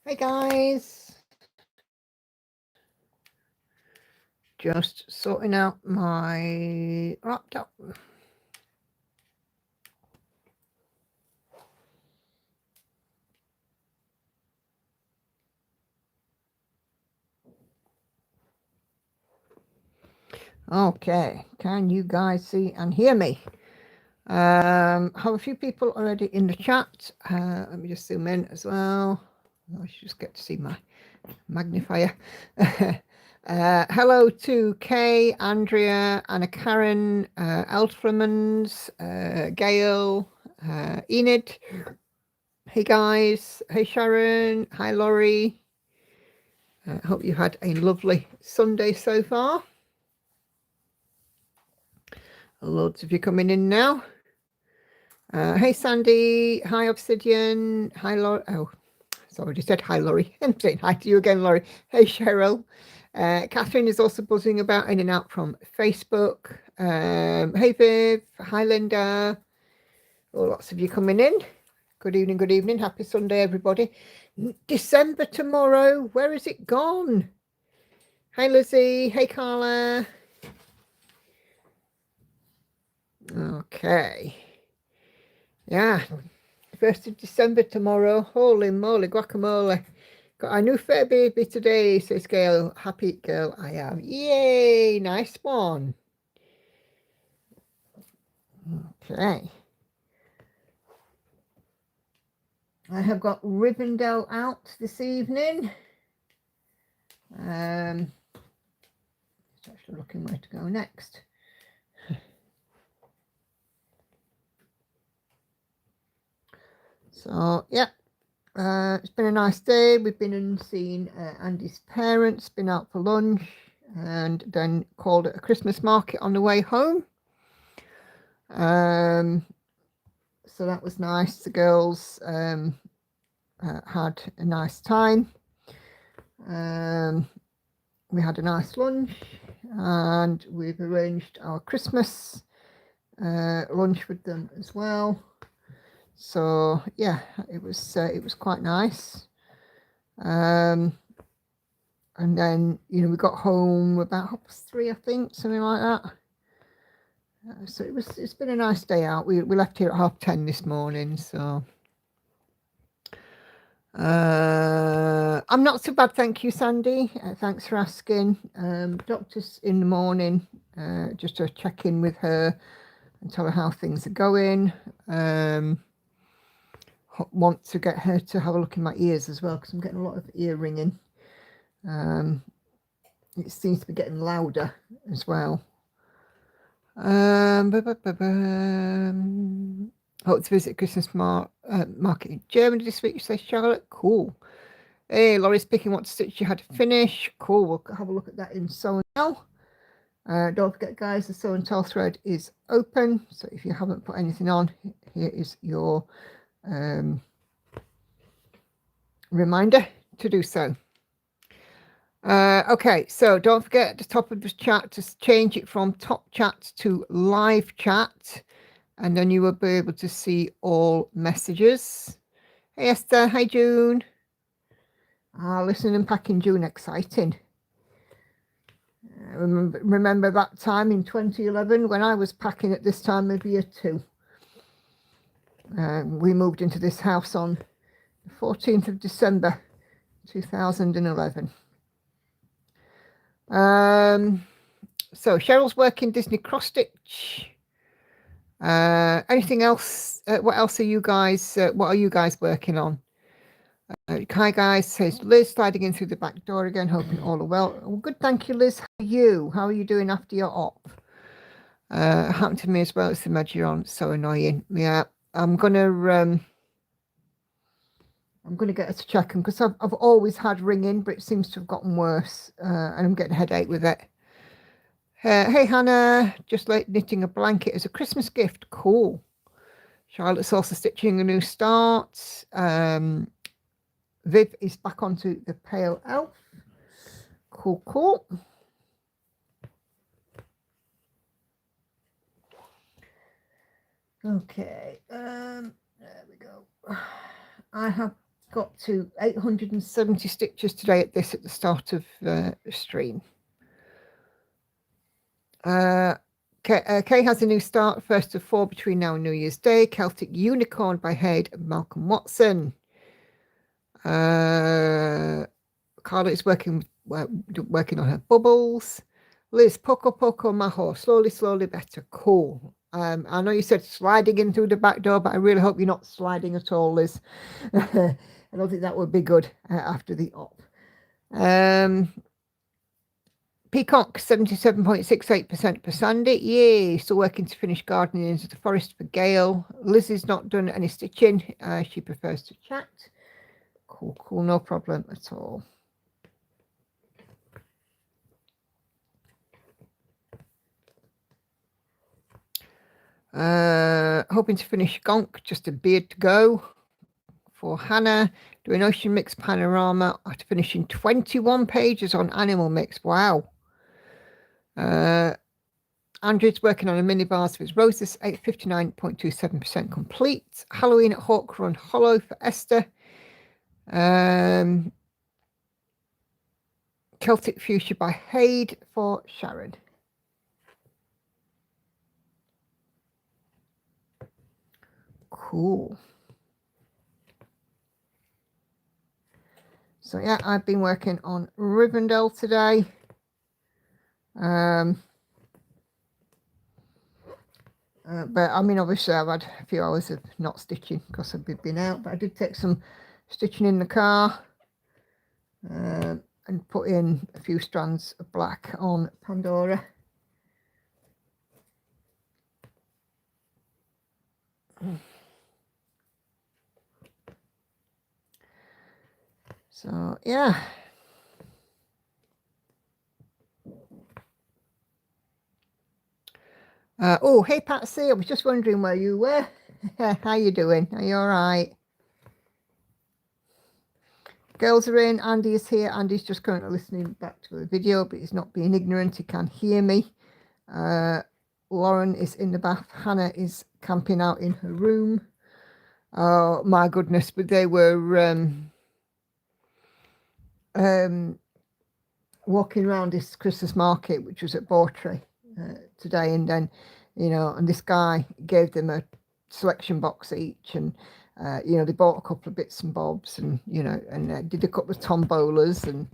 Hey guys, just sorting out my laptop. Okay, can you guys see and hear me? Have a few people already in the chat. Let me just zoom in as well. I should just get to see my magnifier. Hello to Kay, Andrea, Anna Karen, Elframans, Gail, Enid. Hey guys. Hey Sharon. Hi Laurie. I hope you had a lovely Sunday so far. Loads of you coming in now. Hey Sandy. Hi Obsidian. Hi Laurie. Oh, sorry, I said hi Laurie. I'm saying hi to you again, Laurie. Hey Cheryl. Catherine is also buzzing about in and out from Facebook. Hey Viv. Hi Linda. Oh, lots of you coming in. Good evening, good evening. Happy Sunday, everybody. December tomorrow. Where is it gone? Hi Lizzie. Hey Carla. Okay. Yeah. 1st of December tomorrow. Holy moly, guacamole. Got a new fair baby today, says Gail. Happy girl I am. Yay, nice one. Okay. I have got Rivendell out this evening. It's actually looking where to go next. So, yeah. It's been a nice day. We've been and seen Andy's parents, been out for lunch, and then called at a Christmas market on the way home. So that was nice. The girls had a nice time. We had a nice lunch, and we've arranged our Christmas lunch with them as well. So yeah, it was quite nice. And then we got home about 3:30, I think, something like that. So it's been a nice day out. We left here at 10:30 this morning. So I'm not so bad, thank you, Sandy. Thanks for asking. Doctor's in the morning, just to check in with her and tell her how things are going. Want to get her to have a look in my ears as well, because I'm getting a lot of ear ringing. It seems to be getting louder as well. Hope to visit Christmas market in Germany this week, says Charlotte. Cool. Hey, Laurie's picking what stitch you had to finish. Cool. We'll have a look at that in Sew and Tell. Don't forget, guys, the Sew and Tell thread is open. So if you haven't put anything on, here is your reminder to do so. Okay, so don't forget at the top of the chat to change it from top chat to live chat, and then you will be able to see all messages. Hey Esther, hi June. Listen and packing June, exciting. Remember that time in 2011 when I was packing at this time of year too. We moved into this house on the 14th of December 2011. So Cheryl's working Disney cross stitch. Anything else? What else are you guys? What are you guys working on? Hi guys, says Liz, sliding in through the back door again, hoping all are well. Good, thank you, Liz. How are you? How are you doing after your op? Happened to me as well. It's the Magellan. So annoying. Yeah, I'm gonna get her to check them, because I've always had ringing, but it seems to have gotten worse, and I'm getting a headache with it. Hey Hannah, just like knitting a blanket as a Christmas gift. Cool. Charlotte's also stitching a new start. Viv is back onto the Pale Elf. Cool. Okay, there we go. I have got to 870 stitches today at the start of the stream. Kay has a new start, first of 4 between now and New Year's Day. Celtic Unicorn by Haid and Malcolm Watson. Carla is working on her bubbles. Liz, poco poco majo, slowly better. Cool. I know you said sliding in through the back door, but I really hope you're not sliding at all, Liz. I don't think that would be good after the op. Peacock, 77.68% for Sandy. Yay, still working to finish gardening into the forest for Gail. Liz is not done any stitching. She prefers to chat. Cool, no problem at all. Hoping to finish Gonk, just a beard to go. For Hannah, doing Ocean Mix Panorama after finishing 21 pages on Animal Mix. Wow. Andrew's working on a mini bars with Roses, 59.27% complete. Halloween at Hawk Run Hollow for Esther. Celtic Fuchsia by Haid for Sharon. Cool. So yeah, I've been working on Rivendell today. But I mean, obviously I've had a few hours of not stitching because I've been out, but I did take some stitching in the car and put in a few strands of black on Pandora. So yeah. Oh, hey Patsy, I was just wondering where you were. How you doing? Are you all right? Girls are in. Andy is here. Andy's just currently listening back to the video, but he's not being ignorant. He can hear me. Lauren is in the bath. Hannah is camping out in her room. Oh my goodness! But they were walking around this Christmas market, which was at Bawtry today, and then and this guy gave them a selection box each, and they bought a couple of bits and bobs, and and did a couple of tombolas, and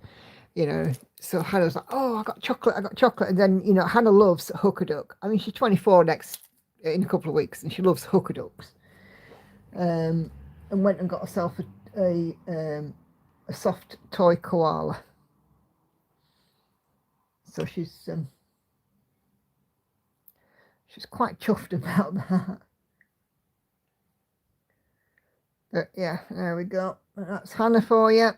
so Hannah was like, oh, I got chocolate, and then Hannah loves Hookaduck. I mean, she's 24 in a couple of weeks, and she loves Hookaducks. And went and got herself a soft toy koala. So she's quite chuffed about that. But yeah, there we go. That's Hannah for you.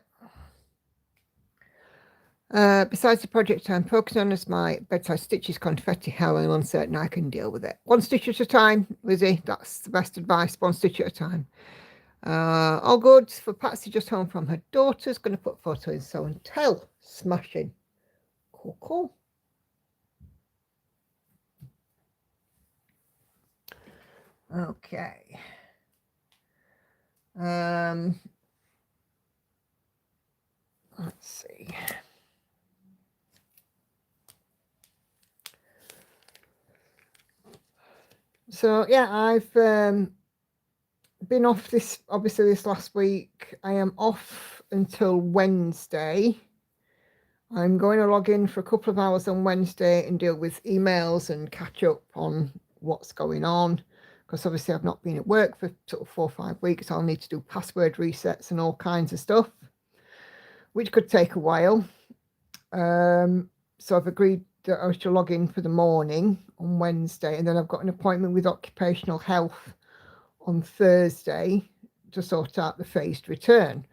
Besides the project I'm focusing on is my bedside stitches, confetti, hell, and uncertain I can deal with it. One stitch at a time, Lizzie. That's the best advice. One stitch at a time. All good for Patsy, just home from her daughter's. Going to put photo in Sew and Tell. Smashing. Cool. Okay. Let's see. So yeah, I've been off this last week. I am off until Wednesday. I'm going to log in for a couple of hours on Wednesday and deal with emails and catch up on what's going on, because obviously I've not been at work for sort of 4 or 5 weeks. I'll need to do password resets and all kinds of stuff, which could take a while. So I've agreed that I should log in for the morning on Wednesday, and then I've got an appointment with occupational health on Thursday to sort out the phased return.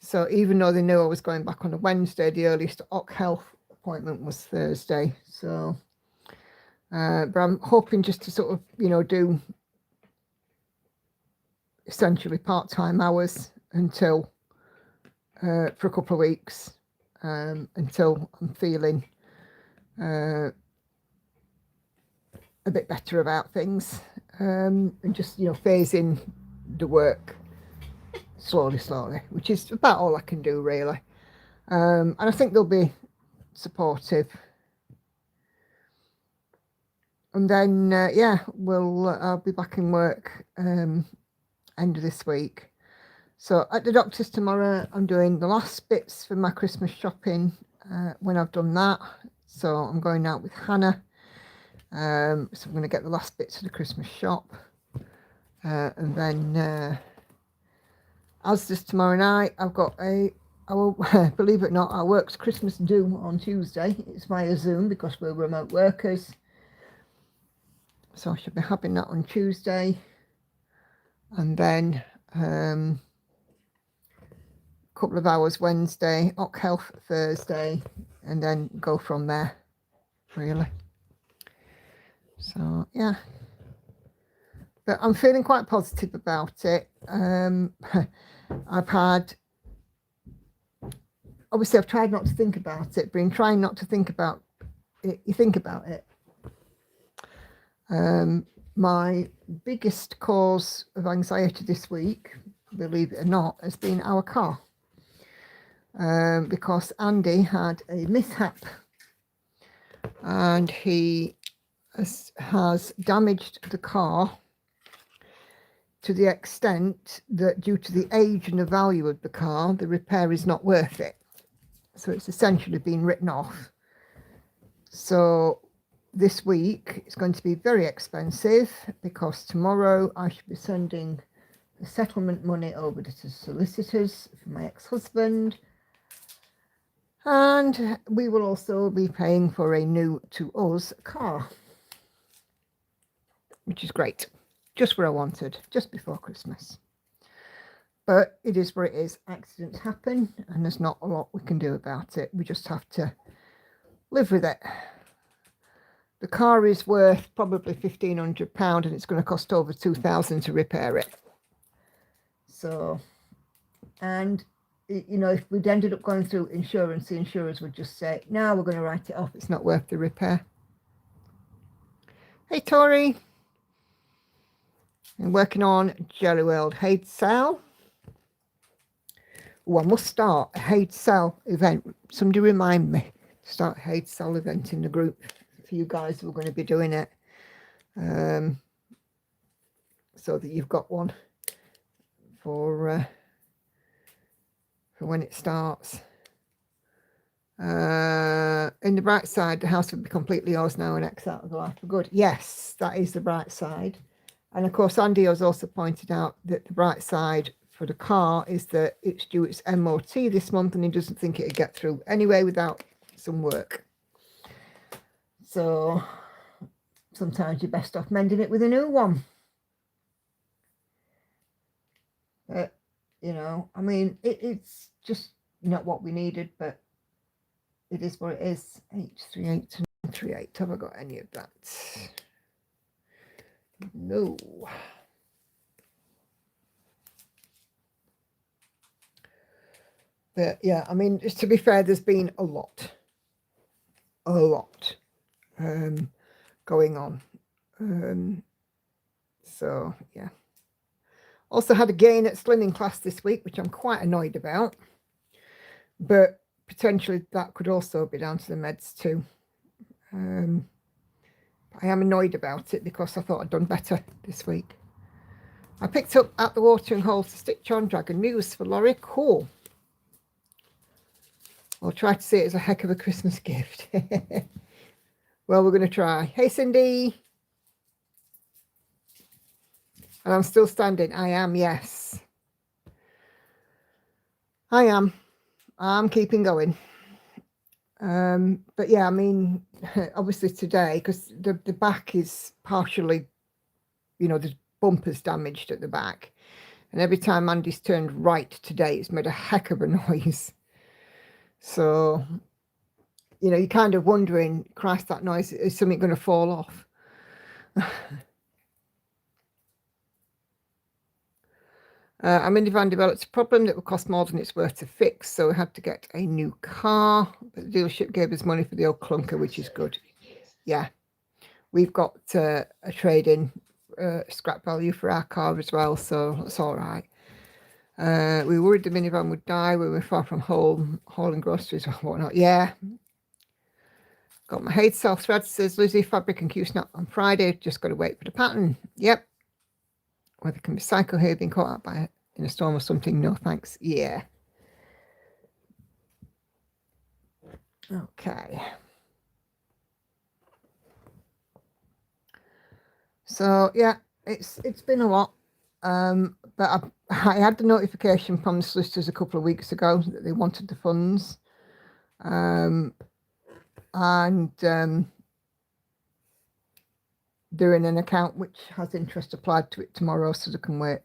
So even though they knew I was going back on a Wednesday, the earliest OC health appointment was Thursday. So, but I'm hoping just to sort of, do essentially part-time hours until, for a couple of weeks, until I'm feeling a bit better about things, and just, phase in the work slowly, which is about all I can do really. And I think they'll be supportive. And then, yeah, I'll be back in work end of this week. So at the doctor's tomorrow, I'm doing the last bits for my Christmas shopping when I've done that. So I'm going out with Hannah. So I'm going to get the last bits of the Christmas shop. And then as this tomorrow night, I've got believe it or not, our work's Christmas do on Tuesday. It's via Zoom because we're remote workers. So I should be having that on Tuesday. And then a couple of hours Wednesday, Ock Health Thursday, and then go from there, really. So, yeah. But I'm feeling quite positive about it. I've tried not to think about it, but in trying not to think about it, you think about it. My biggest cause of anxiety this week, believe it or not, has been our car. Because Andy had a mishap and he has damaged the car to the extent that due to the age and the value of the car, the repair is not worth it. So it's essentially been written off. So this week it's going to be very expensive because tomorrow I should be sending the settlement money over to the solicitors for my ex-husband. And we will also be paying for a new to us car, which is great. Just what I wanted, just before Christmas. But it is what it is. Accidents happen and there's not a lot we can do about it. We just have to live with it. The car is worth probably £1,500 and it's going to cost over £2,000 to repair it. So, and you know, if we'd ended up going through insurance, the insurers would just say, no, we're going to write it off. It's not worth the repair. Hey, Tori. I'm working on Jelly World Hate Sale. Oh, I must start a Hate Sale event. Somebody remind me to start a Hate Sale event in the group for you guys who are going to be doing it. So that you've got one for when it starts. In the bright side, the house will be completely yours now and X out of the life for good. Yes, that is the bright side. And of course, Andy has also pointed out that the bright side for the car is that it's due its MOT this month and he doesn't think it'd get through anyway without some work. So sometimes you're best off mending it with a new one. But, you know, I mean, it's just not what we needed, but it is what it is. H38 have I got any of that? No. But yeah, I mean, to be fair, there's been a lot going on. So yeah. Also had a gain at slimming class this week, which I'm quite annoyed about. But potentially that could also be down to the meds too. I am annoyed about it because I thought I'd done better this week. I picked up at the watering hole to stitch on Dragon Muse for Laurie. Cool. I'll try to see it as a heck of a Christmas gift. Well, we're going to try. Hey, Cindy. And I'm still standing. I am, yes. I am. I'm keeping going. But yeah, I mean, obviously today, because the back is partially, you know, the bumper's damaged at the back. And every time Andy's turned right today, it's made a heck of a noise. So, you know, you're kind of wondering, Christ, that noise, is something going to fall off? Our minivan developed a problem that would cost more than it's worth to fix, so we had to get a new car. But the dealership gave us money for the old clunker, which is good. Yeah, we've got a trade-in scrap value for our car as well, so it's all right. We worried the minivan would die when we were far from home, hauling groceries or whatnot. Yeah. Got my Hade Self thread, says Lizzie, fabric and Q-snap on Friday. Just got to wait for the pattern. Yep. Whether it can be psycho here being caught out by in a storm or something. No thanks. Yeah. Okay. So yeah, it's been a lot. But I had the notification from the solicitors a couple of weeks ago that they wanted the funds. They're in an account which has interest applied to it tomorrow, so they can wait.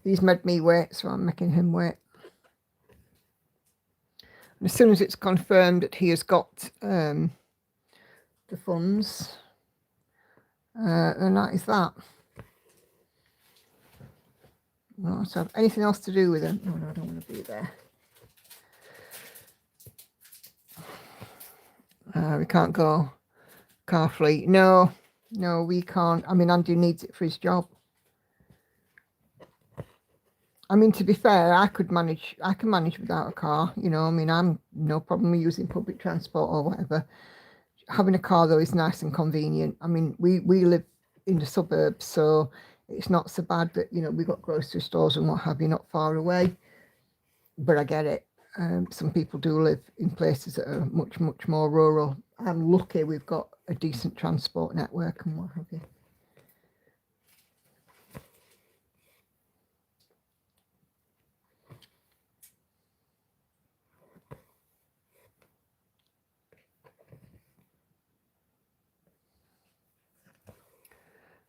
He's made me wait, so I'm making him wait. And as soon as it's confirmed that he has got the funds, and that is that. No, so anything else to do with it? No, I don't want to be there. We can't go car fleet. No, we can't. I mean, Andy needs it for his job. I mean, to be fair, I can manage without a car, you know. I mean, I'm no problem with using public transport or whatever. Having a car, though, is nice and convenient. I mean, we live in the suburbs, so it's not so bad that, you know, we've got grocery stores and what have you not far away. But I get it. Some people do live in places that are much, much more rural. I'm lucky we've got a decent transport network and what have you.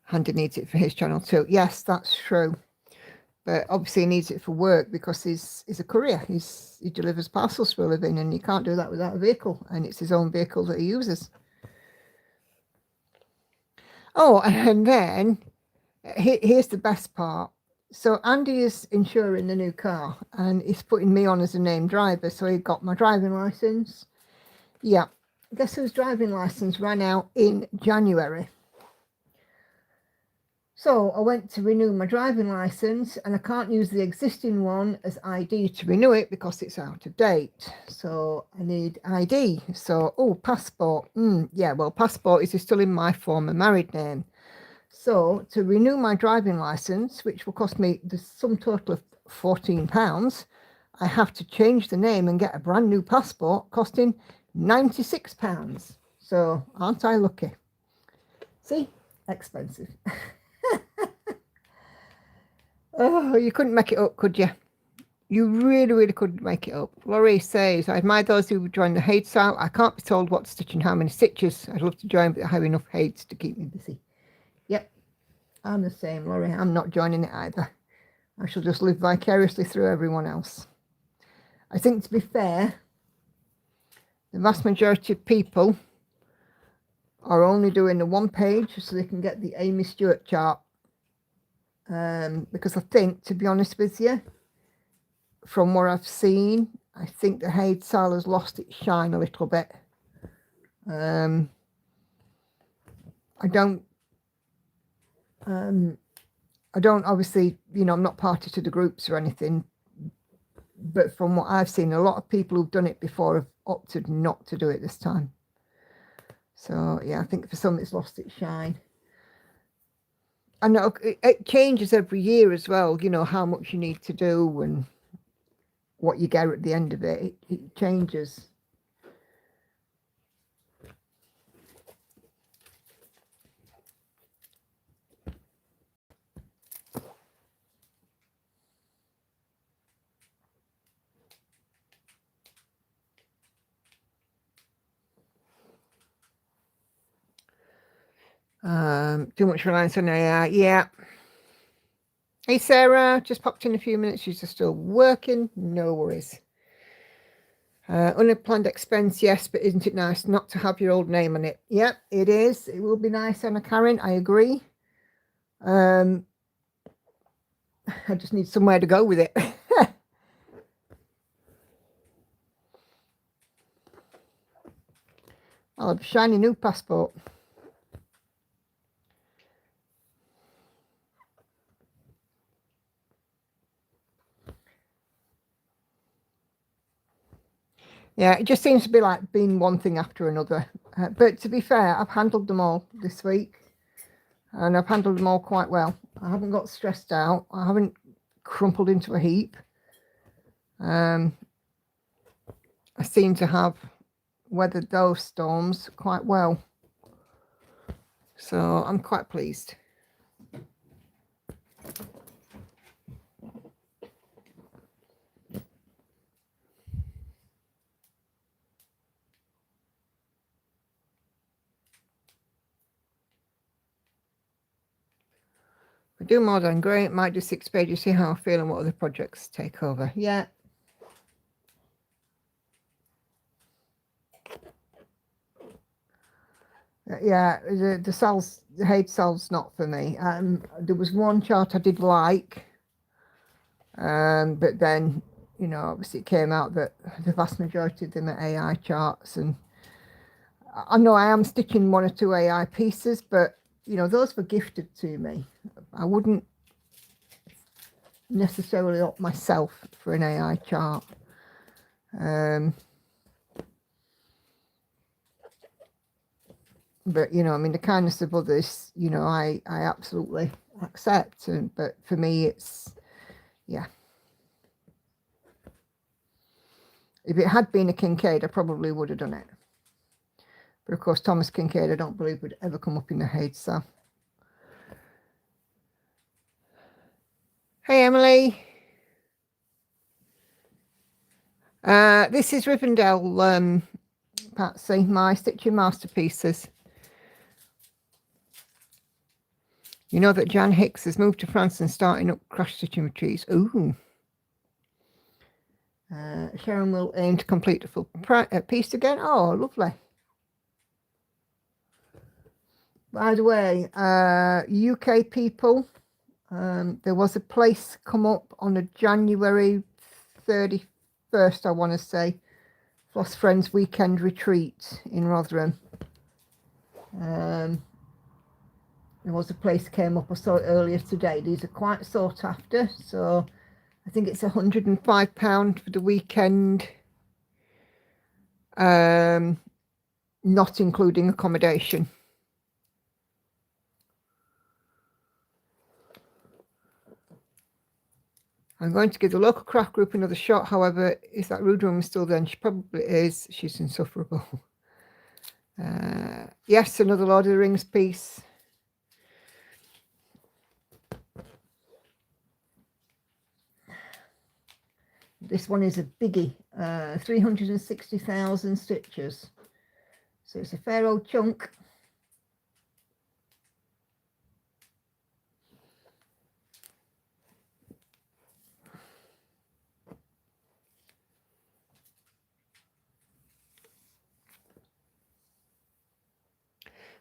Andy needs it for his channel too. Yes, that's true. But obviously he needs it for work because he's a courier. He delivers parcels for a living, and you can't do that without a vehicle. And it's his own vehicle that he uses. Oh, and then here's the best part. So Andy is insuring the new car, and he's putting me on as a named driver. So he got my driving license. Yeah. Guess whose driving license ran out in January? So I went to renew my driving license, and I can't use the existing one as ID to renew it because it's out of date. So I need ID. So, passport. Yeah, well, passport is still in my former married name. So to renew my driving license, which will cost me the sum total of £14, I have to change the name and get a brand new passport costing £96. So aren't I lucky? See, expensive. Oh, you couldn't make it up, could you? You really, really couldn't make it up. Laurie says, I admire those who would join the Hade sale. I can't be told what to stitch and how many stitches. I'd love to join, but I have enough Hades to keep me busy. Yep, I'm the same, Laurie. I'm not joining it either. I shall just live vicariously through everyone else. I think, to be fair, the vast majority of people are only doing the one page so they can get the Amy Stewart chart. Because I think, to be honest with you, from what I've seen, I think the Hade sale has lost its shine a little bit. I don't obviously, you know, I'm not party to the groups or anything, but from what I've seen, a lot of people who've done it before have opted not to do it this time. So yeah, I think for some it's lost its shine. I know it changes every year as well, you know, how much you need to do and what you get at the end of it. It changes. Too much reliance on AI. Yeah. Hey, Sarah, just popped in a few minutes. She's just still working. No worries. Unplanned expense, yes, but isn't it nice not to have your old name on it? Yep, it is. It will be nice, Anna Karen. I agree. I just need somewhere to go with it. I'll have a shiny new passport. Yeah, it just seems to be like being one thing after another. But to be fair, I've handled them all this week, and I've handled them all quite well. I haven't got stressed out. I haven't crumpled into a heap. I seem to have weathered those storms quite well. So I'm quite pleased. I do more than great. Might do 6 pages, see how I feel and what other projects take over. Yeah. Yeah, the hate cells not for me. There was one chart I did like, but then, you know, obviously it came out that the vast majority of them are AI charts, and I know I am stitching 1 or 2 AI pieces, but you know, those were gifted to me. I wouldn't necessarily opt myself for an AI chart. But you know, I mean, the kindness of others, you know, I absolutely accept. But for me, it's, yeah. If it had been a Kincaid, I probably would have done it. But of course, Thomas Kincaid, I don't believe would ever come up in the Hade cell. Hey, Emily. This is Rivendell, Patsy, my stitching masterpieces. You know that Jan Hicks has moved to France and starting up crash stitching retreats. Ooh. Sharon will aim to complete a full piece again. Oh, lovely. By the way, UK people, there was a place come up on a January 31st, I want to say, Floss Friends Weekend Retreat in Rotherham. There was a place came up, I saw it earlier today. These are quite sought after, so I think it's £105 for the weekend, not including accommodation. I'm going to give the local craft group another shot. However, is that rude woman still there? And she probably is. She's insufferable. Yes, another Lord of the Rings piece. This one is a biggie, 360,000 stitches. So it's a fair old chunk.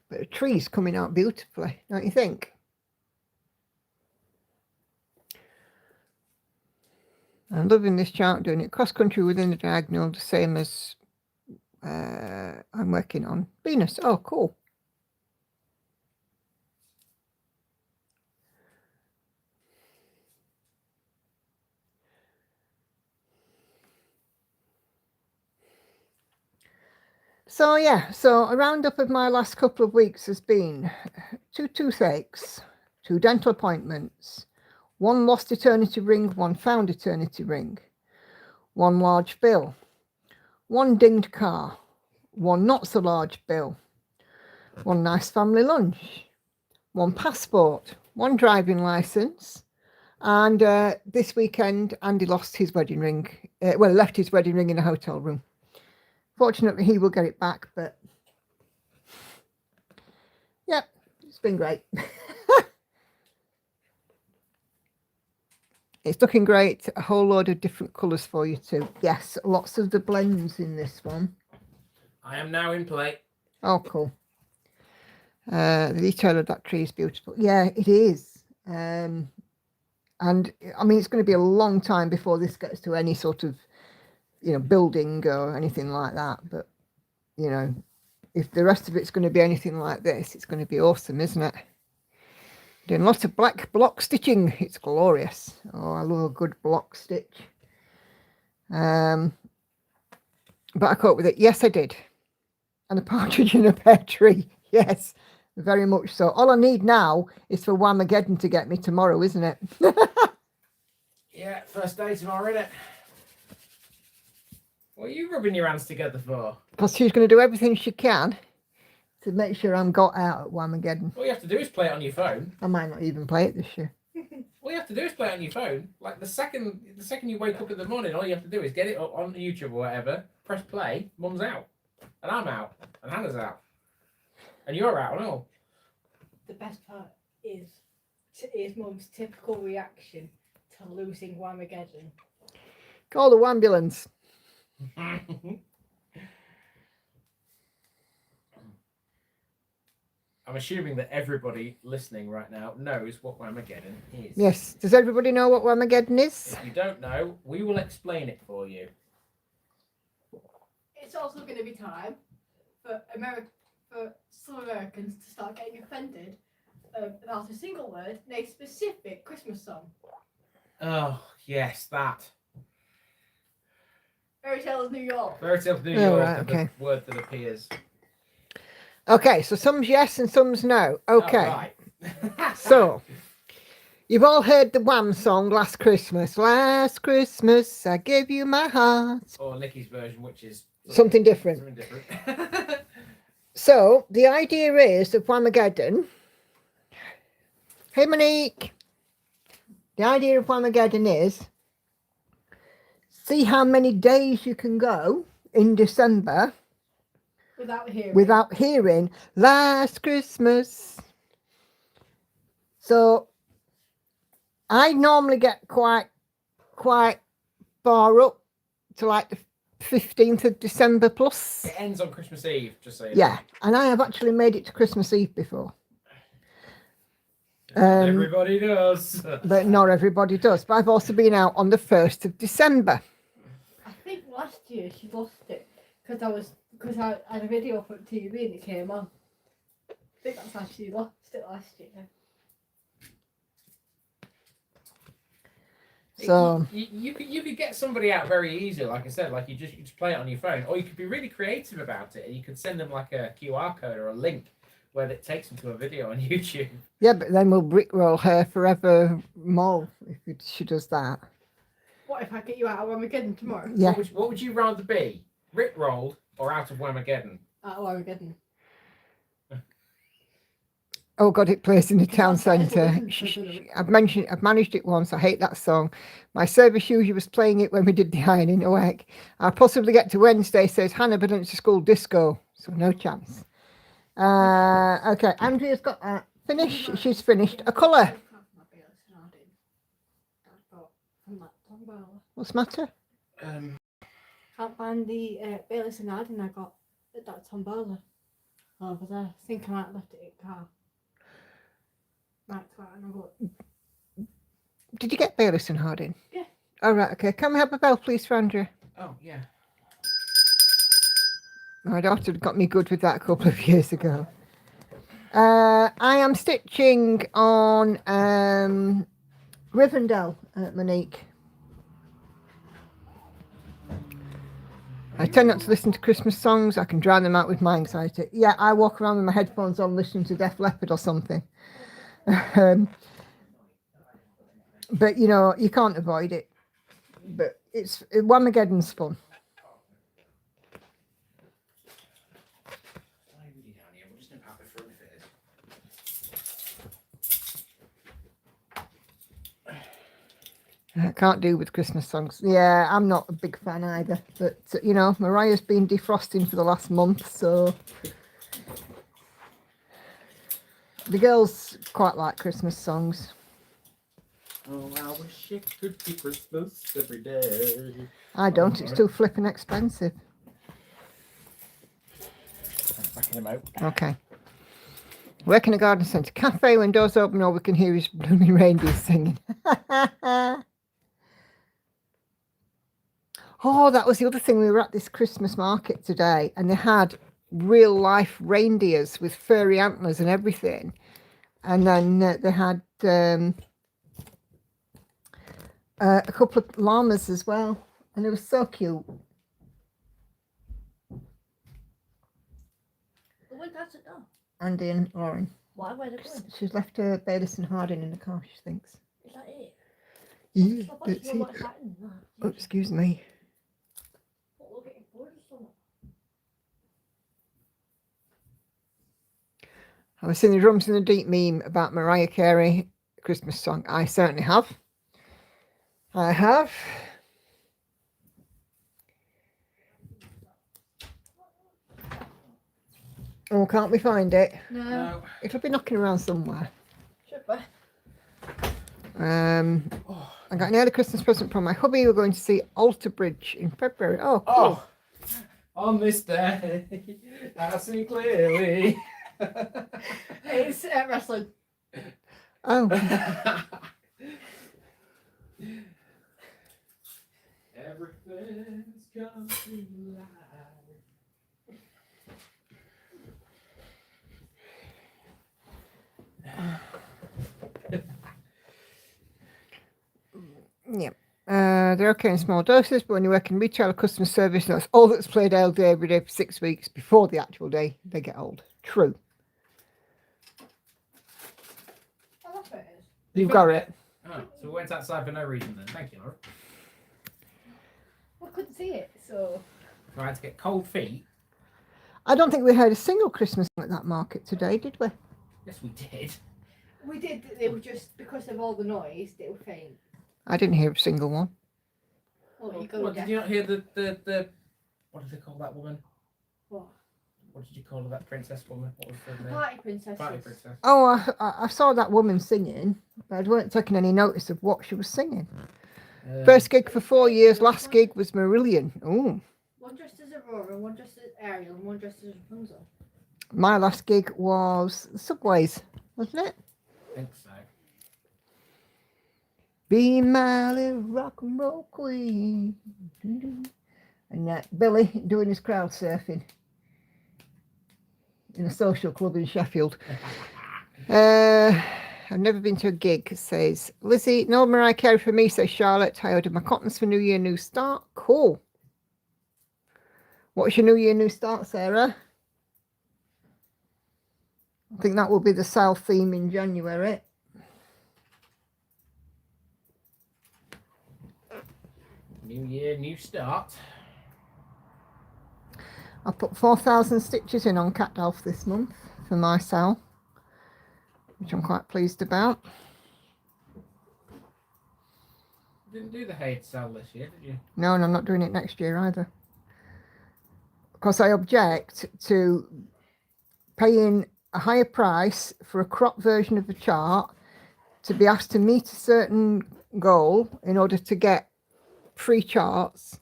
But the tree's coming out beautifully, don't you think? I'm loving this chart, doing it cross country within the diagonal, the same as I'm working on Venus. Oh, cool. So yeah, so a roundup of my last couple of weeks has been 2 toothaches, 2 dental appointments, 1 lost eternity ring, 1 found eternity ring, 1 large bill, 1 dinged car, 1 not so large bill, 1 nice family lunch, 1 passport, 1 driving license, and this weekend Andy lost his wedding ring. Well, left his wedding ring in a hotel room. Fortunately, he will get it back, but yeah, it's been great. It's looking great. A whole load of different colours for you too. Yes, lots of the blends in this one. I am now in play. Oh, cool. The detail of that tree is beautiful. Yeah, it is. And I mean, it's going to be a long time before this gets to any sort of, you know, building or anything like that. But, you know, if the rest of it's going to be anything like this, it's going to be awesome, isn't it? Doing lots of black block stitching. It's glorious. Oh, I love a good block stitch. But I coped with it. Yes, I did. And a partridge in a pear tree. Yes, very much so. All I need now is for Whamageddon to get me tomorrow, isn't it? Yeah, first day tomorrow, innit? What are you rubbing your hands together for? Because she's going to do everything she can to make sure I'm got out at Whamageddon. All you have to do is play it on your phone. I might not even play it this year. All you have to do is play it on your phone. Like the second you wake up in the morning, all you have to do is get it up on YouTube or whatever, press play, Mum's out. And I'm out. And Hannah's out. And you're out and all. The best part is Mum's typical reaction to losing Whamageddon. Call the ambulance. I'm assuming that everybody listening right now knows what Whamageddon is. Yes. Does everybody know what Whamageddon is? If you don't know, we will explain it for you. It's also going to be time for some Americans to start getting offended about a single word in a specific Christmas song. Oh, yes, that. Fairy Tale of New York. Fairy Tale of New Oh, York, right, and okay. the word that appears. Okay, so some's yes and some's no. Okay. Oh, right. So, you've all heard the Wham song Last Christmas. Last Christmas, I gave you my heart. Or Nicky's version, which is Something different. Something different. So, the idea is of Whamageddon. Hey, Monique. The idea of Whamageddon is see how many days you can go in December Without hearing Last Christmas. So, I normally get quite far up to like the 15th of December plus. It ends on Christmas Eve, just so you know. Yeah, and I have actually made it to Christmas Eve before. Everybody does. But not everybody does. But I've also been out on the 1st of December. I think last year she lost it because I had a video up on TV and it came on. I think that's how she lost it last year. So you could get somebody out very easily, like I said, like you just play it on your phone, or you could be really creative about it and you could send them like a QR code or a link where it takes them to a video on YouTube. yeah, but then we'll brickroll her forever more if she does that. What if I get you out of Whamageddon tomorrow? Yeah. What would you rather be, rickrolled or out of Whamageddon? Out of Whamageddon. Oh God, it plays in the town That's what centre. it is. I've managed it once. I hate that song. My service usually was playing it when we did the ironing. Oh heck. I'll possibly get to Wednesday, says Hannah, but it's a school disco. So no chance. Okay, Andrea's got that. Finish. She's finished. A colour. What's the matter? Can't find the Baileys and Harding I got at that tombola over there. I think I might have left it in car. Right, and I've got... Did you get Bayliss and Harding? Yeah. All right, okay. Can we have a bell, please, for Andrea? Oh, yeah. My daughter got me good with that a couple of years ago. I am stitching on Rivendell, Monique. I tend not to listen to Christmas songs. I can drown them out with my anxiety. Yeah, I walk around with my headphones on listening to Def Leppard or something. But, you know, you can't avoid it. But Whamageddon's fun. I can't do with Christmas songs. Yeah, I'm not a big fan either. But, you know, Mariah's been defrosting for the last month, so the girls quite like Christmas songs. Oh, I wish it could be Christmas every day. I don't. It's too flippin' expensive. Back in the out. Okay. Work in a garden centre. Cafe, when doors open, all we can hear is blooming reindeer singing. Oh, that was the other thing. We were at this Christmas market today and they had real life reindeers with furry antlers and everything. And then they had a couple of llamas as well. And it was so cute. going to sit down? Andy and Lauren. Why? Where they going? She's left her Bayliss and Harding in the car, she thinks. Is that it? Yeah, I thought that's you it. were like that in Oh, excuse me. What, we're getting bored or something? Have I seen the Drums in the Deep meme about Mariah Carey Christmas song? I certainly have. I have. Oh, can't we find it? No. It'll be knocking around somewhere. Should we? I got an early Christmas present from my hubby. We're going to see Alter Bridge in February. Oh, cool. Oh, on this day, I see clearly. It's wrestling. Oh, Everything's come to life. yeah. They're okay in small doses, but when you work in retail or customer service, that's all that's played all day, every day for 6 weeks before the actual day, they get old. True. Oh, that's what it is. You've got it. Oh, so we went outside for no reason then. Thank you, Laura. I couldn't see it, so. So I had to get cold feet. I don't think we heard a single Christmas song at that market today, did we? Yes, we did. We did, they were just, because of all the noise, they were faint. I didn't hear a single one. Oh, you go What, did you not hear the what did they call that woman? What? What did you call her, that princess woman? What was her name? Party princess. Party princess. Oh, I saw that woman singing, but I weren't taking any notice of what she was singing. First gig for 4 years, last gig was Marillion. Oh, One dressed as Aurora, and one dressed as Ariel, and one dressed as Rapunzel. my last gig was the Subways, wasn't it? I think so. Be my little rock and roll queen. And Billy doing his crowd surfing in a social club in Sheffield. I've never been to a gig, says Lizzie. No Mariah Carey for me, says Charlotte. I ordered my cottons for New Year, New Start. Cool. What's your New Year, New Start, Sarah? I think that will be the South theme in January. New year, new start. I put 4,000 stitches in on Cat Elf this month for my sale, which I'm quite pleased about. You didn't do the Hayes sale this year, did you? No, and I'm not doing it next year either. Because I object to paying a higher price for a crop version of the chart to be asked to meet a certain goal in order to get free charts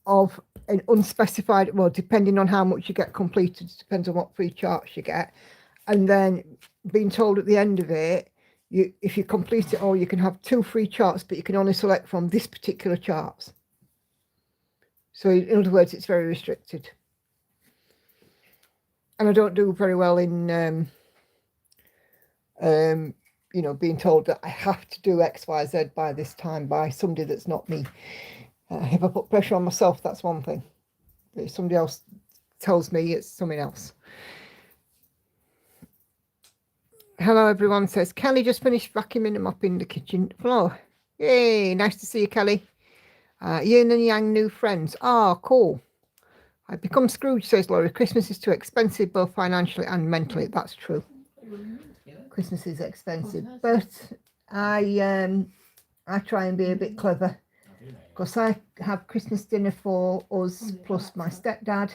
of an unspecified, well, depending on how much you get completed, depends on what free charts you get, and then being told at the end of it, if you complete it all, you can have 2 free charts, but you can only select from this particular charts. So in other words, it's very restricted. And I don't do very well in you know, being told that I have to do X, Y, Z by this time by somebody that's not me. If I put pressure on myself, that's one thing. But if somebody else tells me, it's something else. Hello, everyone, says Kelly just finished vacuuming and mopping the kitchen floor. Yay, nice to see you, Kelly. Yin and Yang new friends. Oh, cool. I've become Scrooge, says Laurie. Christmas is too expensive, both financially and mentally. That's true. Christmas is expensive, but I try and be a bit clever, because I have Christmas dinner for us plus my stepdad.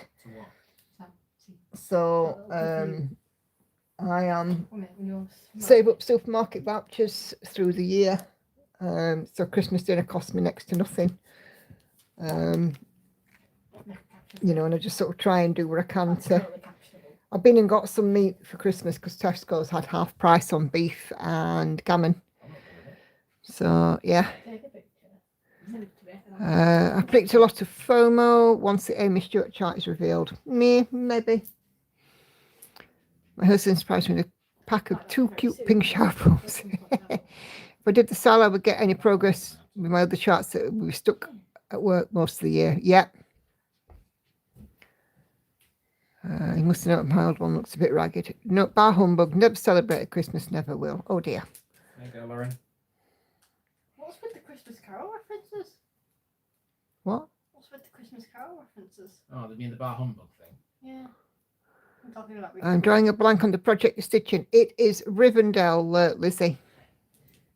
So I save up supermarket vouchers through the year. So Christmas dinner costs me next to nothing. You know, and I just sort of try and do what I can to. I've been and got some meat for Christmas because Tesco's had half price on beef and gammon. So yeah. I picked a lot of FOMO once the Amy Stewart chart is revealed. Maybe. My husband surprised me with a pack of 2 cute pink shower foams. If I did the sale, I would get any progress with my other charts that we were stuck at work most of the year. Yeah. You must have known my old one looks a bit ragged. No, bar humbug. Never celebrated Christmas. Never will. Oh dear. There you go, Lauren. What's with the Christmas Carol references? What? What's with the Christmas Carol references? Oh, they mean the bar humbug thing. Yeah. I'm talking about. I'm drawing a blank on the project you're stitching. It is Rivendell, Lizzie.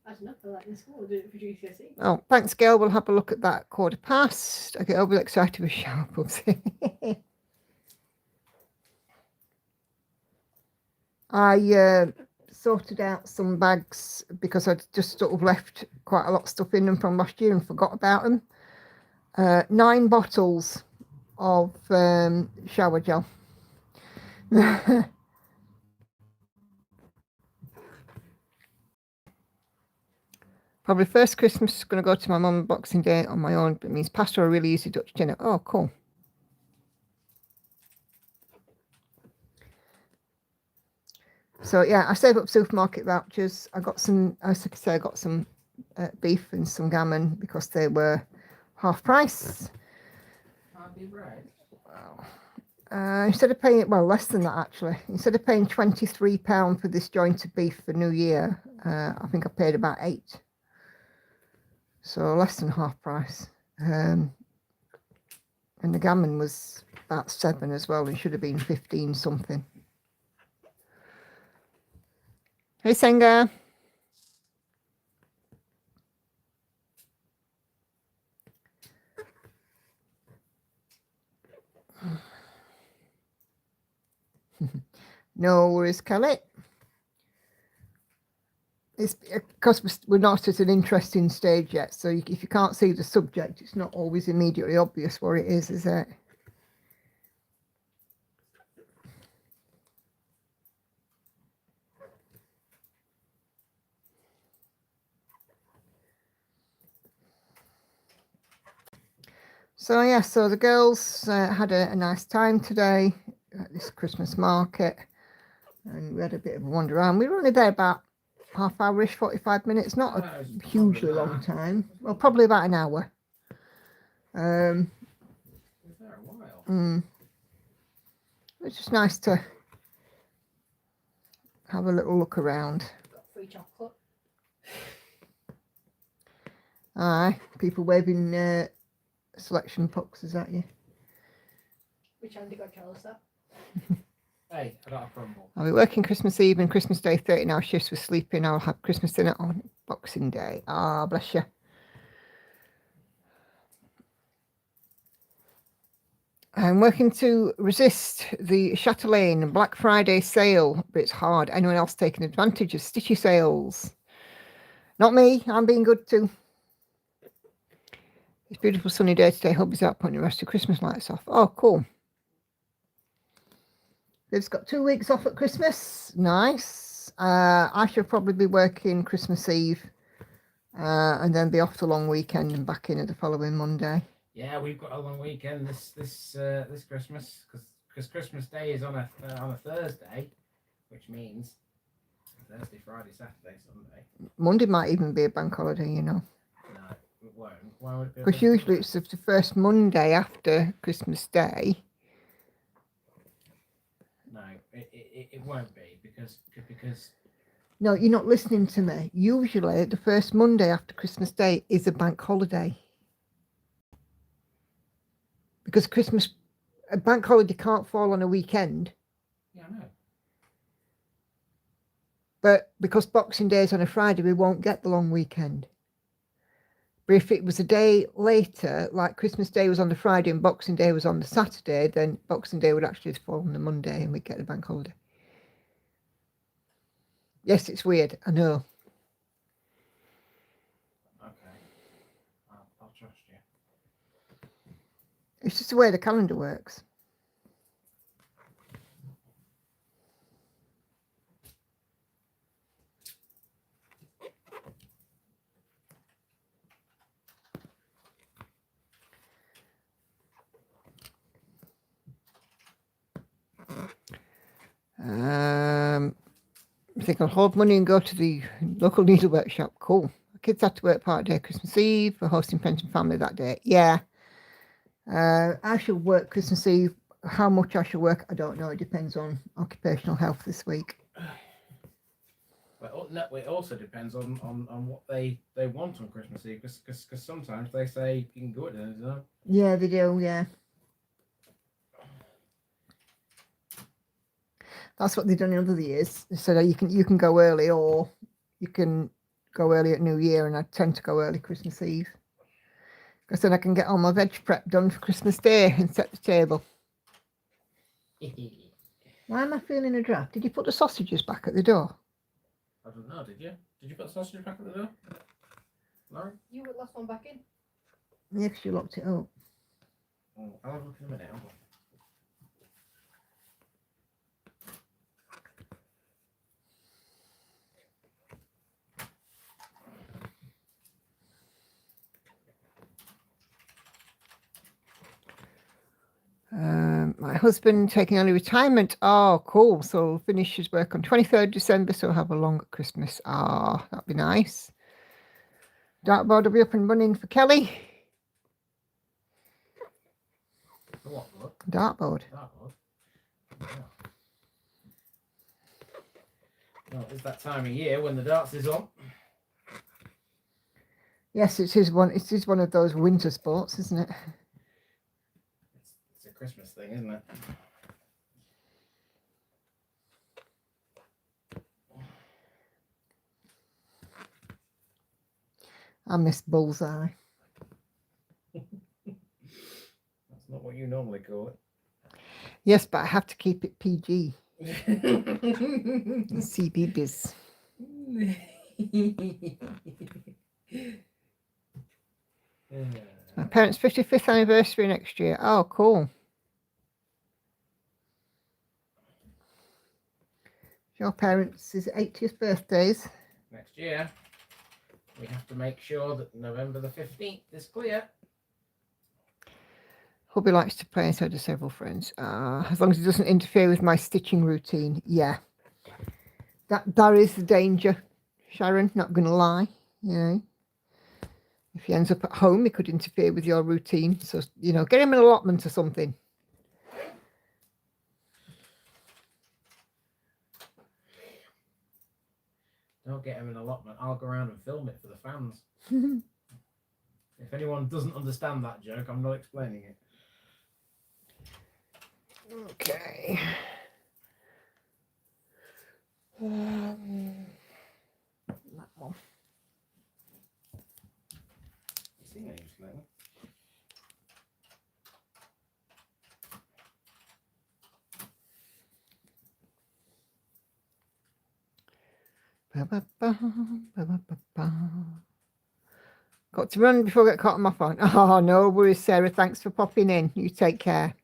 I don't know, like in school, do it for GCSE. Oh, thanks, Gail. We'll have a look at that 1:15. I get over excited with shower pups. I sorted out some bags because I'd just sort of left quite a lot of stuff in them from last year and forgot about them. 9 bottles of shower gel. Probably first Christmas is going to go to my mum Boxing Day on my own, but it means pasta a really easy Dutch dinner. Oh, cool. So yeah, I saved up supermarket vouchers. I got some, as I say, I got some beef and some gammon because they were half price. Instead of paying, well, less than that actually. Instead of paying £23 for this joint of beef for New Year, I think I paid about 8. So less than half price. And the gammon was about 7 as well. It should have been 15 something. Hey, Senga. No worries, Kelly. It's because we're not at an interesting stage yet. So if you can't see the subject, it's not always immediately obvious what it is it? So yeah, so the girls had a nice time today at this Christmas market, and we had a bit of a wander around. We were only there about half hour-ish, 45 minutes, not a hugely long time. Well, probably about an hour. Was there a while? It's just nice to have a little look around. Got free chocolate. Aye, people waving selection pucks, is that you? Which Andy got jealous of. Hey, I got a crumble. I'll be working Christmas Eve and Christmas Day, 30-hour shifts with sleeping. I'll have Christmas dinner on Boxing Day. Ah, bless you. I'm working to resist the Chatelaine Black Friday sale, but it's hard. Anyone else taking advantage of stitchy sales? Not me. I'm being good too. It's a beautiful sunny day today. Hubby's out putting the rest of Christmas lights off. Oh, cool. They've got 2 weeks off at Christmas. Nice. I should probably be working Christmas Eve and then be off the long weekend and back in at the following Monday. Yeah, we've got a long weekend this Christmas because Christmas Day is on a Thursday, which means Thursday, Friday, Saturday, Sunday. Monday might even be a bank holiday, you know. No, it won't. Why would it be? Because usually it's the first Monday after Christmas Day. No, it won't be because. No, you're not listening to me. Usually the first Monday after Christmas Day is a bank holiday. Because a bank holiday can't fall on a weekend. Yeah, I know. But because Boxing Day is on a Friday, we won't get the long weekend. But if it was a day later, like Christmas Day was on the Friday and Boxing Day was on the Saturday, then Boxing Day would actually fall on the Monday and we'd get the bank holiday. Yes, it's weird, I know. Okay. I'll trust you. It's just the way the calendar works. I think I'll hold money and go to the local needle workshop. Cool. The kids had to work part day Christmas Eve for hosting friends and family that day. Yeah. I shall work Christmas Eve how much I shall work, I don't know. It depends on occupational health this week. But no, it also depends on what they want on Christmas Eve, because sometimes they say you can go at dinner, you know? Yeah, they do, yeah. That's what they've done in other years. They said you can go early, or you can go early at New Year, and I tend to go early Christmas Eve. Because then I can get all my veg prep done for Christmas Day and set the table. Why am I feeling a draft? Did you put the sausages back at the door? I don't know, did you? Did you put the sausage back at the door? No? You put the last one back in. Yeah, because you locked it up. Oh, I'll have a look in a minute. Hold on. My husband taking early retirement. Oh, cool. So finish his work on 23rd December, so have a longer Christmas. Ah, that'd be nice. Dartboard will be up and running for Kelly. For what, Lord? Dartboard. Dartboard? Yeah. Well, it's that time of year when the darts is on. Yes, it is one of those winter sports, isn't it? It's a Christmas thing, isn't it? I miss bullseye. That's not what you normally call it. Yes, but I have to keep it PG. CB biz. My parents' 55th anniversary next year. Oh, cool. Your parents' is 80th birthdays. Next year, we have to make sure that November the 15th is clear. Hubby likes to play, and so do several friends. As long as it doesn't interfere with my stitching routine. Yeah. That is the danger, Sharon, not going to lie. You know, if he ends up at home, it could interfere with your routine. So, you know, get him an allotment or something. Don't get him an allotment. I'll go around and film it for the fans. If anyone doesn't understand that joke, I'm not explaining it. Okay. That one. You seen any lately? Got to run before I get caught on my phone. Oh, no worries, Sarah. Thanks for popping in. You take care.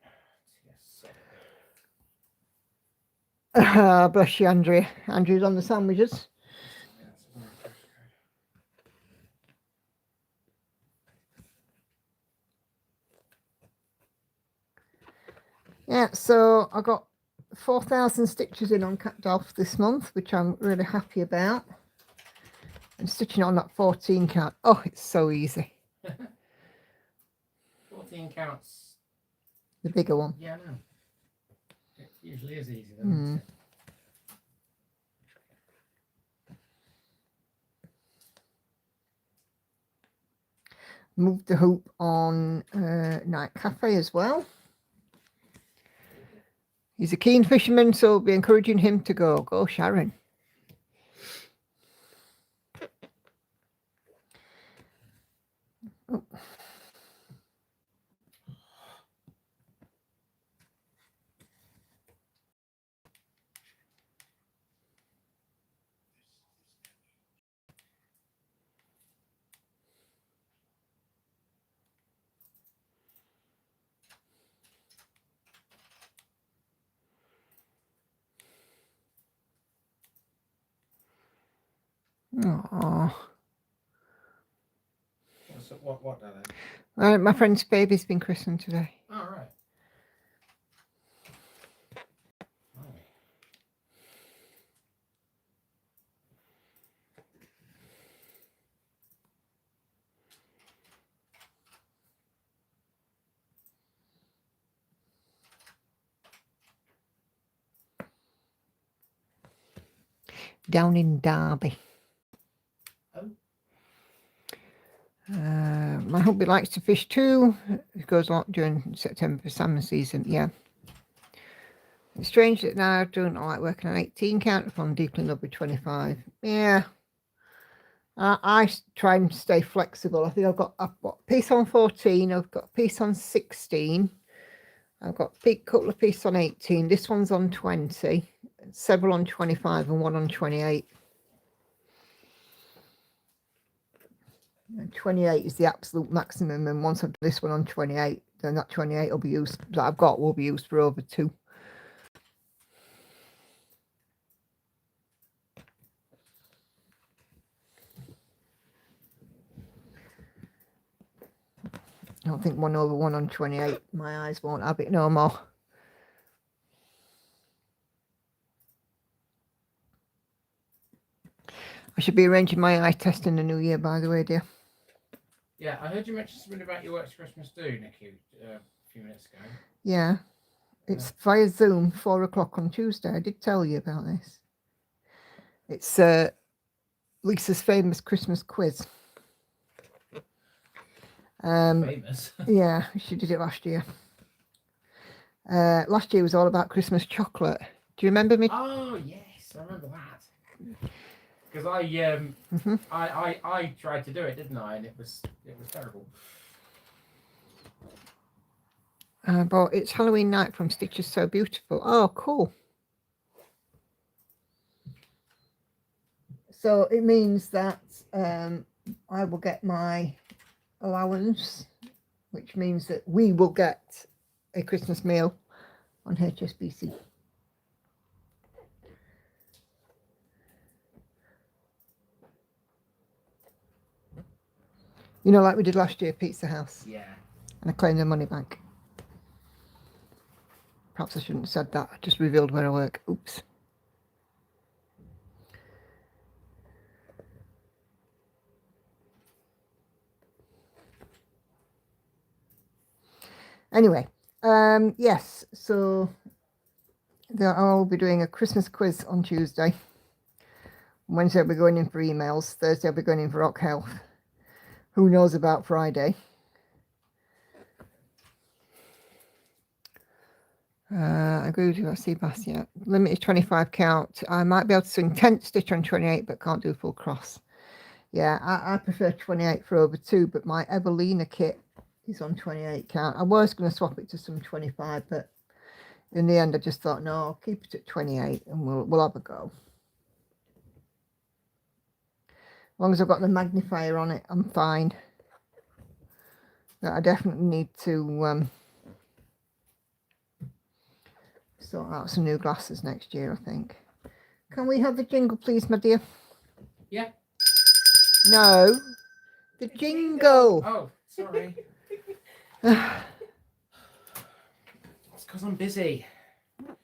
Bless you, Andrea. Andrea's on the sandwiches. Yeah, so I got 4,000 stitches in on Cat Dolph this month, which I'm really happy about. And stitching on that 14 count. Oh, it's so easy. 14 counts. The bigger one. Yeah, I know. It usually is easy, though, isn't it? Moved the hoop on Night Cafe as well. He's a keen fisherman, so I'll be encouraging him to go. Go, Sharon. Oh. Aww. So what, darling? My friend's baby's been christened today. All right. down in Derby. Oh. My hubby likes to fish too. It goes a lot during September for salmon season. Yeah. It's strange that now I don't like working on 18 count if I'm deeply in love with 25. Yeah. I try and stay flexible. I think I've got a piece on 14. I've got a piece on 16. I've got a couple of pieces on 18. This one's on 20. Several on 25 and one on 28. And 28 is the absolute maximum. And once I've done this one on 28, then that 28 will be used, that I've got will be used for over 2. I don't think 1 over 1 on 28. My eyes won't have it no more. I should be arranging my eye test in the new year, by the way, dear. Yeah, I heard you mention something about your work's Christmas do, Nikki, a few minutes ago. Yeah. It's via Zoom, 4 o'clock on Tuesday. I did tell you about this. It's Lisa's famous Christmas quiz. Famous. Yeah, she did it last year. Last year was all about Christmas chocolate. Do you remember me? Oh yes, I remember that. Because I tried to do it, didn't I? And it was terrible. But it's Halloween night from Stitches So Beautiful. Oh, cool. So it means that I will get my allowance, which means that we will get a Christmas meal on HSBC. You know, like we did last year, Pizza House. Yeah. And I claimed the money back. Perhaps I shouldn't have said that. I just revealed where I work. Oops. Anyway, yes, so I'll be doing a Christmas quiz on Tuesday. Wednesday I'll be going in for emails. Thursday I'll be going in for Rock Health. Who knows about Friday? I agree with you. I see Bass yet. Limited 25 count. I might be able to swing 10th stitch on 28, but can't do full cross. Yeah, I prefer 28 for over 2, but my Evelina kit is on 28 count. I was going to swap it to some 25, but in the end I just thought, no, I'll keep it at 28 and we'll have a go. As long as I've got the magnifier on it, I'm fine. But I definitely need to sort out some new glasses next year, I think. Can we have the jingle, please, my dear? Yeah. No, the jingle. Oh, sorry. It's because I'm busy.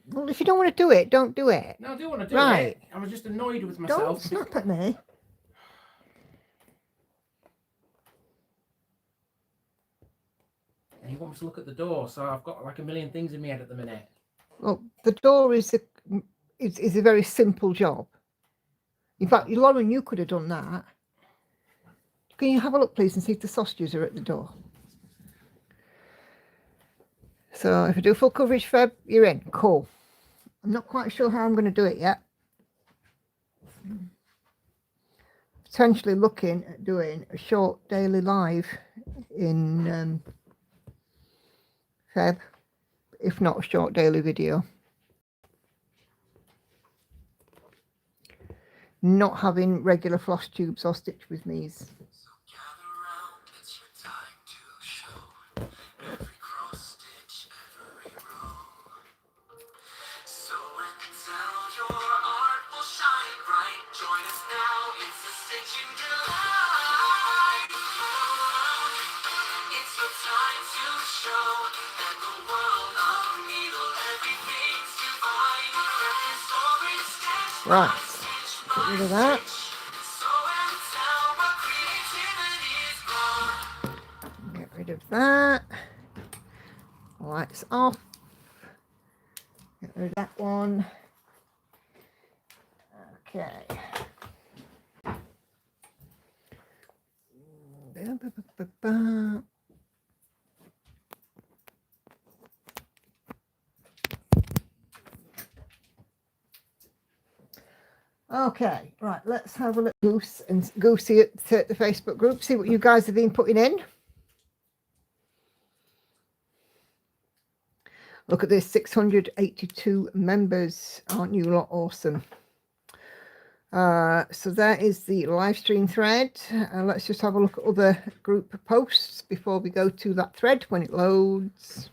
Well, if you don't want to do it, don't do it. No, I do want to do Right. it. I was just annoyed with Don't myself. snap at me. And you want me to look at the door, so I've got like a million things in my head at the minute. Well, the door is a very simple job. In fact, Lauren, you could have done that. Can you have a look, please, and see if the sausages are at the door? So if I do full coverage, Feb, you're in. Cool. I'm not quite sure how I'm going to do it yet. Potentially looking at doing a short daily live in Feb, if not a short daily video. Not having regular floss tubes or stitch with me's. Right, get rid of that. Get rid of that. Lights off. Get rid of that one. Okay. Ba-ba-ba-ba-ba. Okay, right, let's have a look. Goose and Goosey at the Facebook group, see what you guys have been putting in. Look at this, 682 members. Aren't you lot awesome? So that is the live stream thread. Let's just have a look at other group posts before we go to that thread when it loads.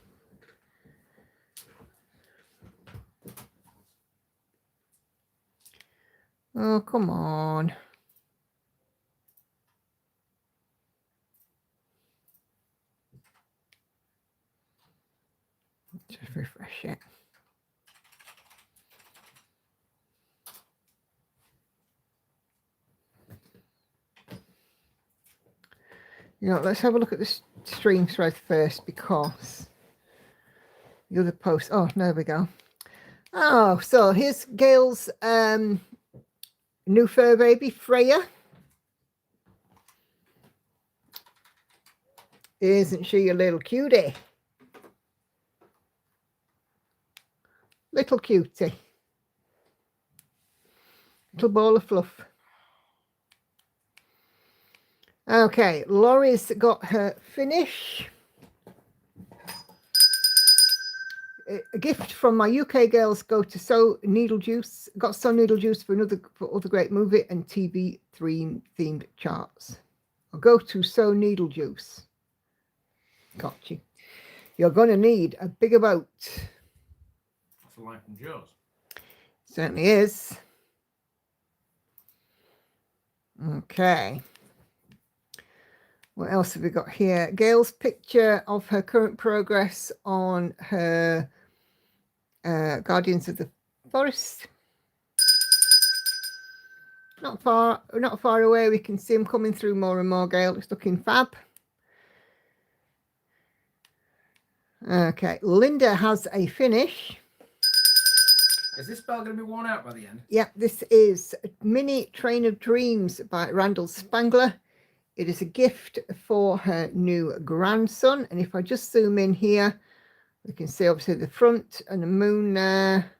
Oh, come on. Just refresh it. You know, let's have a look at the stream thread first because the other post. Oh, there we go. Oh, so here's Gail's new fur baby, Freya. Isn't she a little cutie? Little cutie. Little ball of fluff. Okay, Laurie's got her finish. A gift from my UK girls go to Sew Needle Juice. Got Sew Needle Juice for other great movie and TV themed charts. I'll go to Sew Needle Juice. Got you. You're going to need a bigger boat. That's a line from Jaws. Certainly is. Okay. What else have we got here? Gail's picture of her current progress on her Guardians of the Forest. Not far away. We can see them coming through more and more, Gail. It's looking fab. Okay, Linda has a finish. Is this spell going to be worn out by the end? Yeah, this is Mini Train of Dreams by Randall Spangler. It is a gift for her new grandson. And if I just zoom in here, we can see obviously the front and the moon there.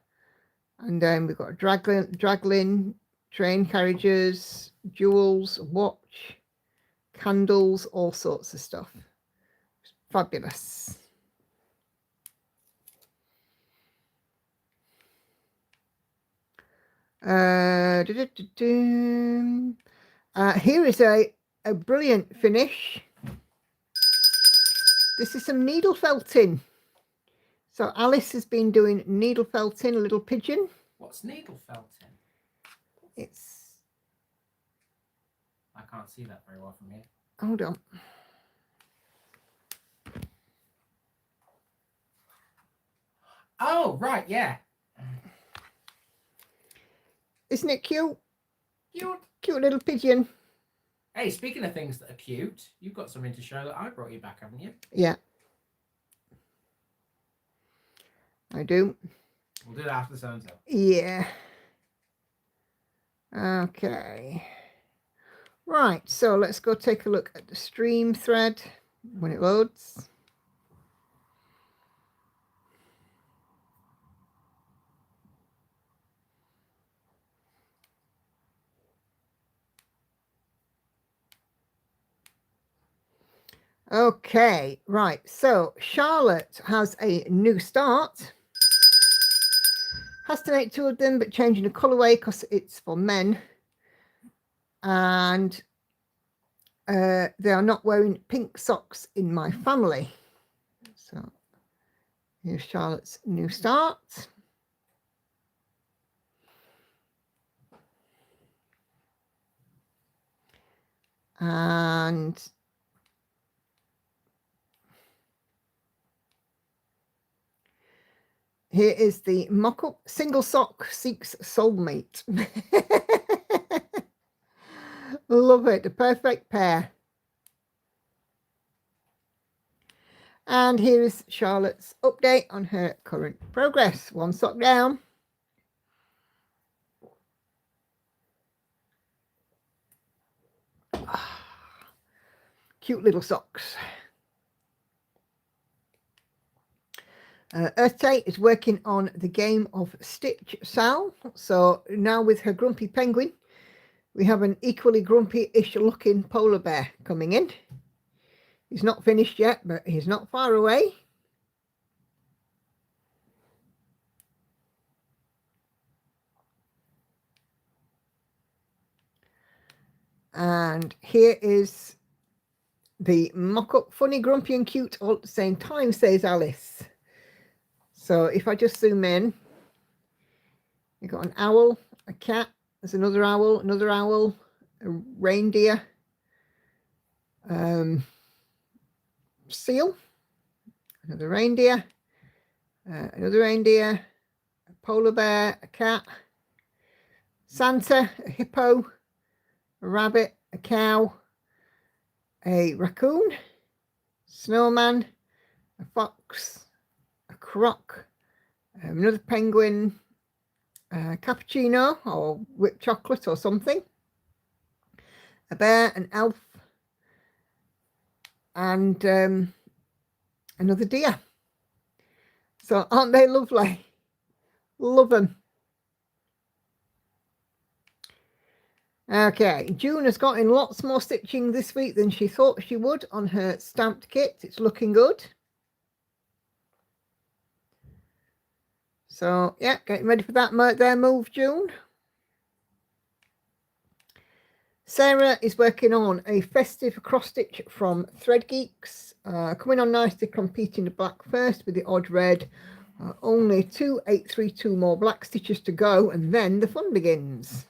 And then we've got a draglin, train carriages, jewels, watch, candles, all sorts of stuff. It's fabulous. Here is a brilliant finish. This is some needle felting. So Alice has been doing needle felting, a little pigeon. What's needle felting? It's... I can't see that very well from here. Hold on. Oh, right, yeah. Isn't it cute? Cute. Cute little pigeon. Hey, speaking of things that are cute, you've got something to show that I brought you back, haven't you? Yeah. I do. We'll do that after the sun's up. Yeah. Okay. Right, so let's go take a look at the stream thread when it loads. Okay, right, so Charlotte has a new start. Has to make 2 of them, but changing the colourway because it's for men. And they are not wearing pink socks in my family. So here's Charlotte's new start. And here is the mock-up. Single sock seeks soulmate. Love it. The perfect pair. And here is Charlotte's update on her current progress. 1 sock down. Cute little socks. Earth Day is working on the Game of Stitch Sal. So now with her grumpy penguin, we have an equally grumpy-ish looking polar bear coming in. He's not finished yet, but he's not far away. And here is the mock-up, funny, grumpy and cute all at the same time, says Alice. So if I just zoom in, you've got an owl, a cat, there's another owl, a reindeer, seal, another reindeer, a polar bear, a cat, Santa, a hippo, a rabbit, a cow, a raccoon, snowman, a fox, a croc, another penguin, cappuccino or whipped chocolate or something, a bear, an elf, and another deer. So aren't they lovely? Love them. Okay, June has gotten lots more stitching this week than she thought she would on her stamped kit. It's looking good. So yeah, getting ready for that their move, June. Sarah is working on a festive cross stitch from Thread Geeks, coming on nicely, competing the black first with the odd red. Only 2832 more black stitches to go, and then the fun begins.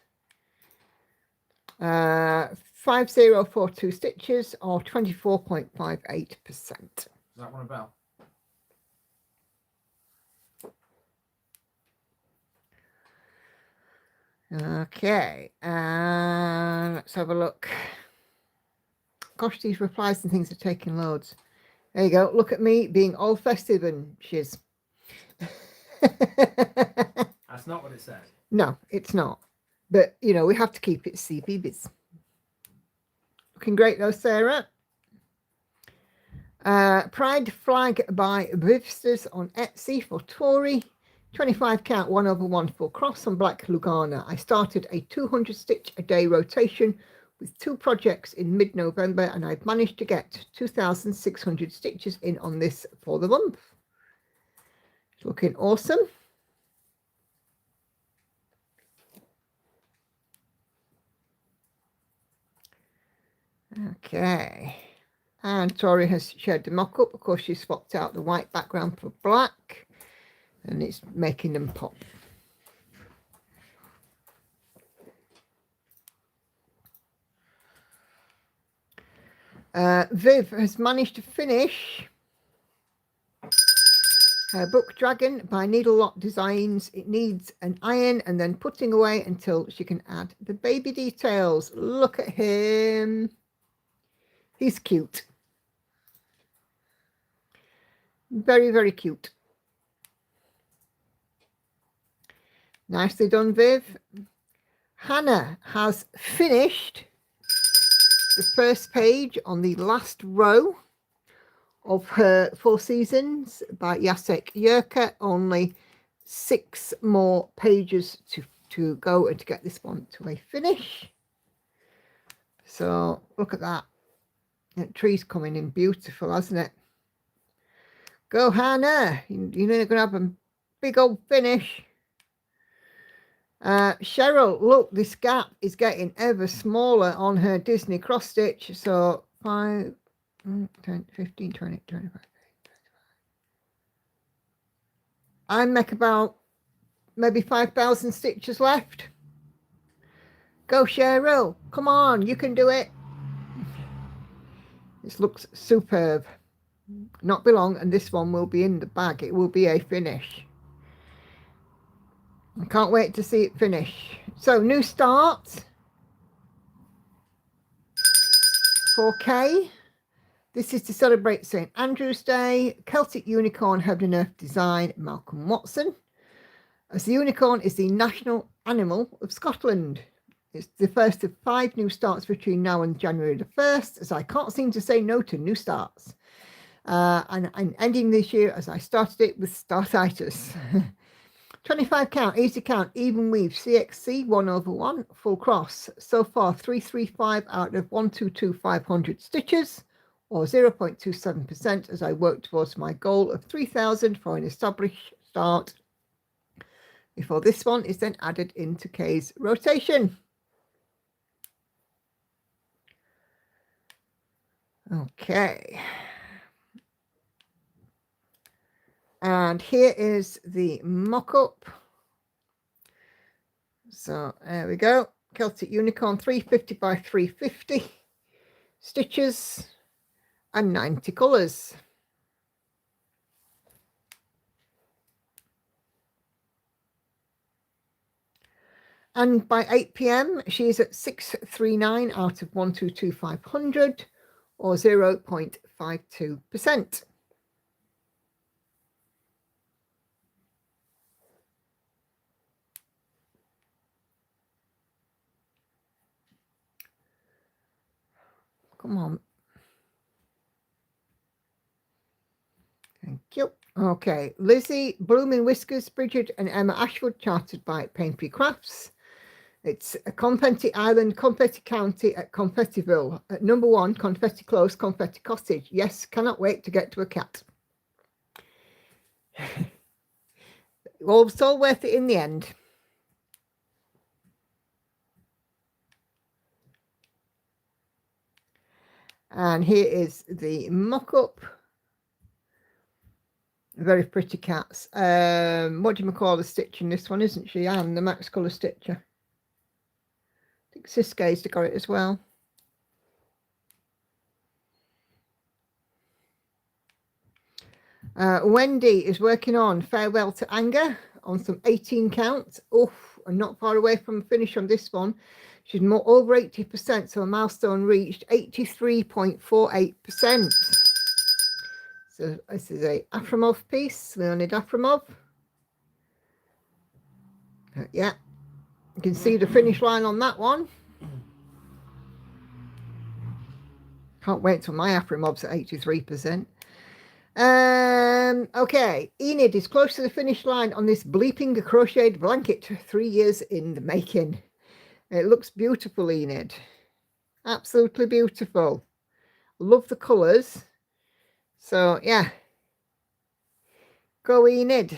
5042 stitches, or 24.58%. Does that want a bell? Okay, let's have a look. Gosh, these replies and things are taking loads. There you go. Look at me being all festive and shiz. That's not what it says. No, it's not. But, you know, we have to keep it CBeebies. Looking great though, Sarah. Pride flag by Bivsters on Etsy for Tory. 25 count 1/1 full cross on black Lugana. I started a 200 stitch a day rotation with 2 projects in mid-November, and I've managed to get 2,600 stitches in on this for the month. It's looking awesome. Okay, and Tori has shared the mock-up. Of course, she swapped out the white background for black, and it's making them pop. Viv has managed to finish her book Dragon by Needle Lock Designs. It needs an iron and then putting away until she can add the baby details. Look at him. He's cute. Very, very cute. Nicely done, Viv. Hannah has finished the first page on the last row of her 4 Seasons by Jacek Jurka. Only 6 more pages to go and to get this one to a finish. So look at that. That tree's coming in beautiful, hasn't it? Go, Hannah. You're going to have a big old finish. Cheryl, look, this gap is getting ever smaller on her Disney cross stitch. So 5, 10, 15, 20, 25, 25. I make about maybe 5,000 stitches left. Go, Cheryl. Come on, you can do it. This looks superb. Not be long, and this one will be in the bag. It will be a finish. I can't wait to see it finish. So, new start. 4K. This is to celebrate St. Andrew's Day. Celtic Unicorn, Heaven and Earth design, Malcolm Watson. As the unicorn is the national animal of Scotland. It's the first of 5 new starts between now and January the 1st, as I can't seem to say no to new starts. And I'm ending this year as I started it with startitis. 25 count, easy count, even weave, CXC 1/1, full cross. So far 335 out of 122 500 stitches, or 0.27%, as I work towards my goal of 3,000 for an established start, before this one is then added into K's rotation. Okay. And here is the mock-up. So there we go. Celtic Unicorn 350 by 350 stitches and 90 colours. And by 8 p.m, she's at 639 out of 122 500, or 0.52%. Come on. Thank you. Okay, Lizzie, Blooming Whiskers, Bridget and Emma Ashwood, charted by Painfree Crafts. It's a Confetti Island, Confetti County at Confettiville. At number 1, Confetti Close, Confetti Cottage. Yes, cannot wait to get to a cat. It's all worth it in the end. And here is the mock-up. Very pretty cats. What do you call the stitching this one, isn't she? Anne, the Max Colour Stitcher. I think Siskay's got it as well. Wendy is working on Farewell to Anger on some 18 counts. Oof, I'm not far away from the finish on this one. She's more over 80%, so a milestone reached 83.48%. So this is a Afromov piece, Leonid Afromov. Yeah, you can see the finish line on that one. Can't wait till my Afromov's at 83%. Okay, Enid is close to the finish line on this bleeping crocheted blanket, 3 years in the making. It looks beautiful, Enid. Absolutely beautiful. Love the colours. So, yeah. Go, Enid.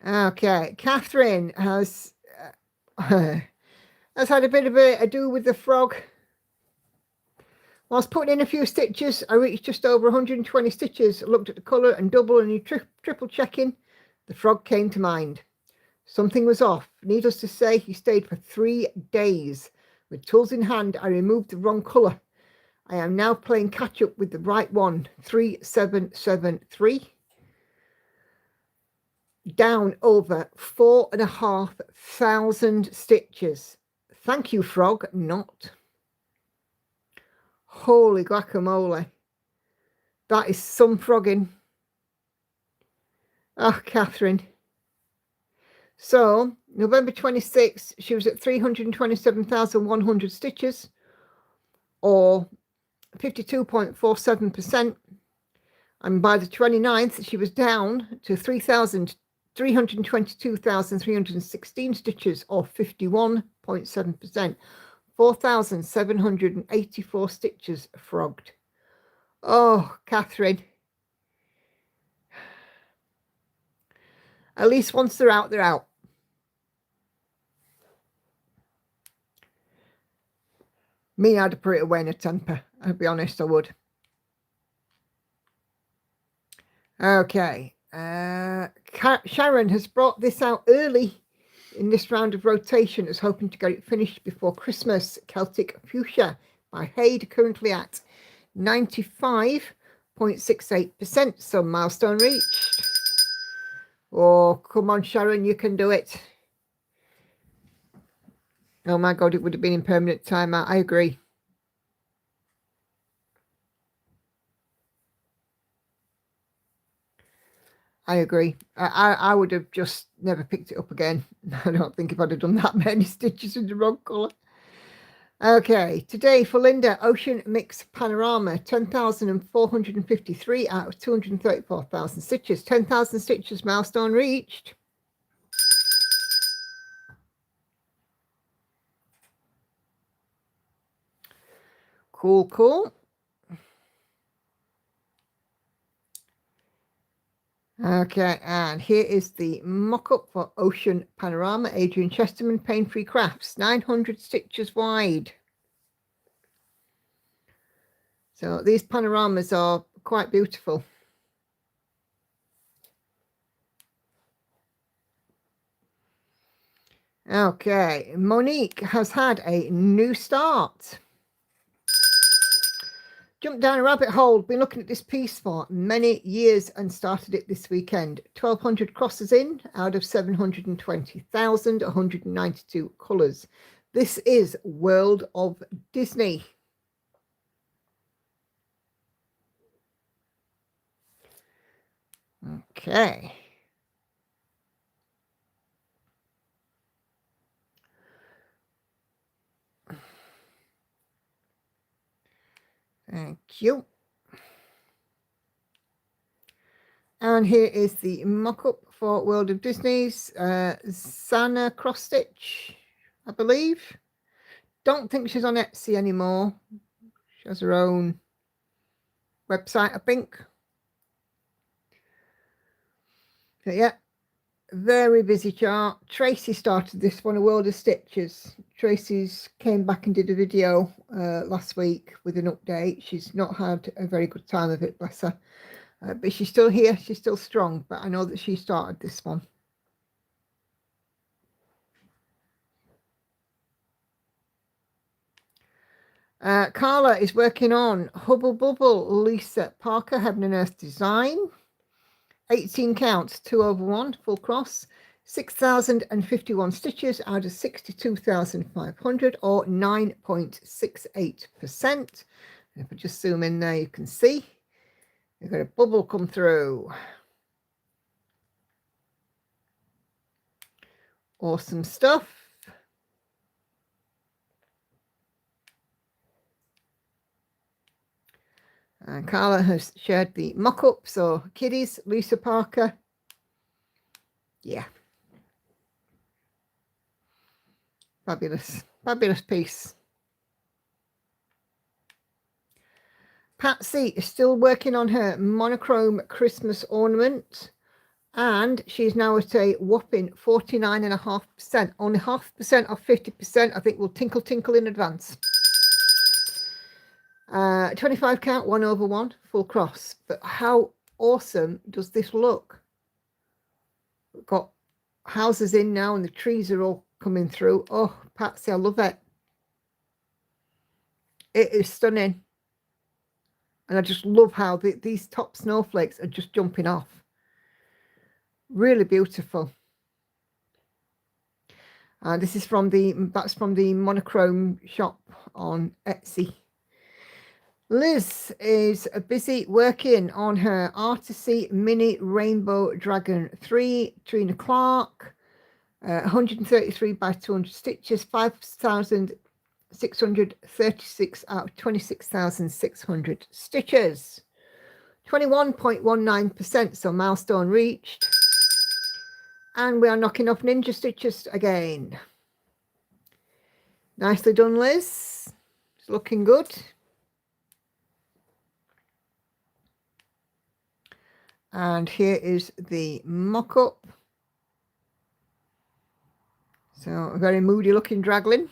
Okay, Catherine has had a bit of a ado with the frog. Whilst putting in a few stitches, I reached just over 120 stitches, looked at the colour and double and triple checking. The frog came to mind. Something was off. Needless to say, he stayed for 3 days. With tools in hand, I removed the wrong colour. I am now playing catch up with the right one. 3773. Down over 4,500 stitches. Thank you, frog, not. Holy guacamole. That is some frogging. Oh, Catherine. So, November 26th, she was at 327,100 stitches, or 52.47%. And by the 29th, she was down to 322,316 stitches, or 51.7%. 4,784 stitches frogged. Oh, Catherine. At least once they're out, they're out. Me, I'd put it away in a temper. I'll be honest, I would. Okay. Sharon has brought this out early in this round of rotation, is hoping to get it finished before Christmas. Celtic Fuchsia by Haid, currently at 95.68%. So milestone reached. Oh, come on, Sharon, you can do it. Oh my God, it would have been in permanent timeout. I agree. I agree. I would have just never picked it up again. I don't think if I'd have done that many stitches in the wrong colour. Okay, today for Linda, Ocean Mix Panorama, 10,453 out of 234,000 stitches. 10,000 stitches milestone reached. Cool, cool. Okay, and here is the mock-up for Ocean Panorama, Adrian Chesterman, Pain-Free Crafts, 900 stitches wide. So these panoramas are quite beautiful. Okay, Monique has had a new start. Jumped down a rabbit hole, been looking at this piece for many years and started it this weekend. 1,200 crosses in out of 720,000, 192 colours. This is World of Disney. Okay. Thank you. And here is the mock-up for World of Disney's Zana cross stitch, I believe. Don't think she's on Etsy anymore. She has her own website, I think. But yeah, very busy chart. Tracy started this one, A World of Stitches. Tracy's came back and did a video last week with an update. She's not had a very good time of it, bless her. But she's still here. She's still strong. But I know that she started this one. Carla is working on Hubble Bubble, Lisa Parker, Heaven and Earth Design. 18 counts, 2 over 1, full cross. 6,051 stitches out of 62,500, or 9.68%. If I just zoom in there, you can see you've got a bubble come through. Awesome stuff. And Carla has shared the mock-up. So kiddies, Lisa Parker. Yeah. Fabulous. Fabulous piece. Patsy is still working on her monochrome Christmas ornament. And she's now at a whopping 49.5%. Only 0.5% of 50%. I think will tinkle tinkle in advance. 25 count, 1 over 1, full cross. But how awesome does this look? We've got houses in now and the trees are all coming through. Oh, Patsy, I love it. It is stunning. And I just love how these top snowflakes are just jumping off. Really beautiful. This is from that's from the monochrome shop on Etsy. Liz is busy working on her Artisy Mini Rainbow Dragon 3, Trina Clark, 133 by 200 stitches, 5,636 out of 26,600 stitches, 21.19%, so milestone reached. And we are knocking off ninja stitches again. Nicely done, Liz. It's looking good. And here is the mock-up. So a very moody looking Draglin.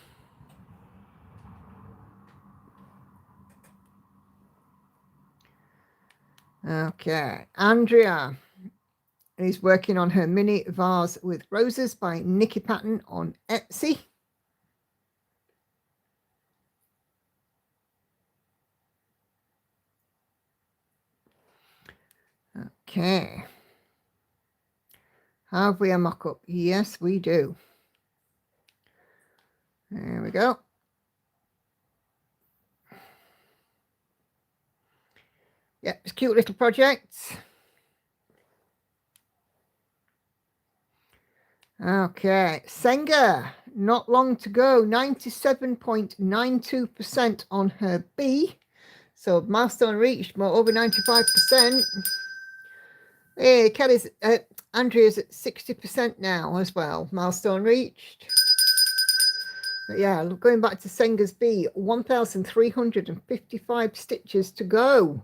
Okay, Andrea is working on her mini vase with roses by Nikki Patton on Etsy. Okay. Have we a mock-up? Yes, we do. There we go. Yeah, it's a cute little project. Okay, Senga, not long to go, 97.92% on her B. So milestone reached, more over 95%. Hey, Kelly's, Andrea's at 60% now as well. Milestone reached. But yeah, going back to Senga's B, 1,355 stitches to go.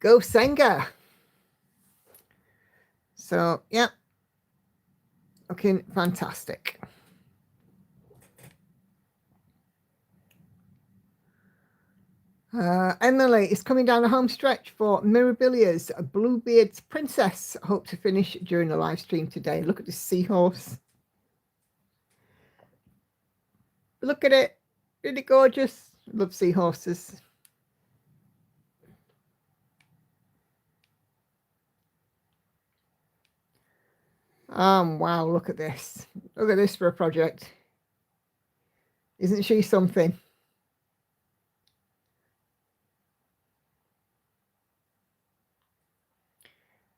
Go Senga. So, yeah, looking fantastic. Emily is coming down the home stretch for Mirabilia's Bluebeard's Princess. I hope to finish during the live stream today. Look at this seahorse. Look at it. Really gorgeous. Love seahorses. Wow, look at this. Look at this for a project. Isn't she something?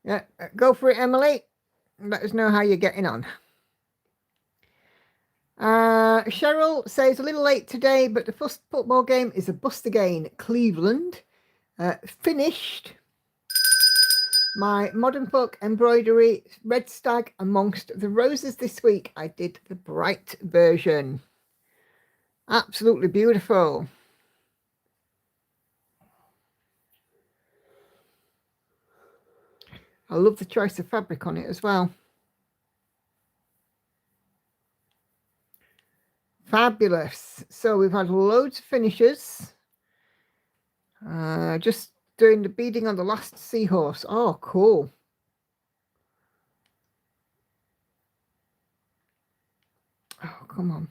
Yeah, go for it, Emily. Let us know how you're getting on. Cheryl says, a little late today, but the first football game is a bust again. Cleveland. Finished. My modern folk embroidery red stag amongst the roses this week. I did the bright version. Absolutely beautiful. I love the choice of fabric on it as well. Fabulous. So we've had loads of finishes. Just doing the beading on the last seahorse. Oh, cool. Oh, come on.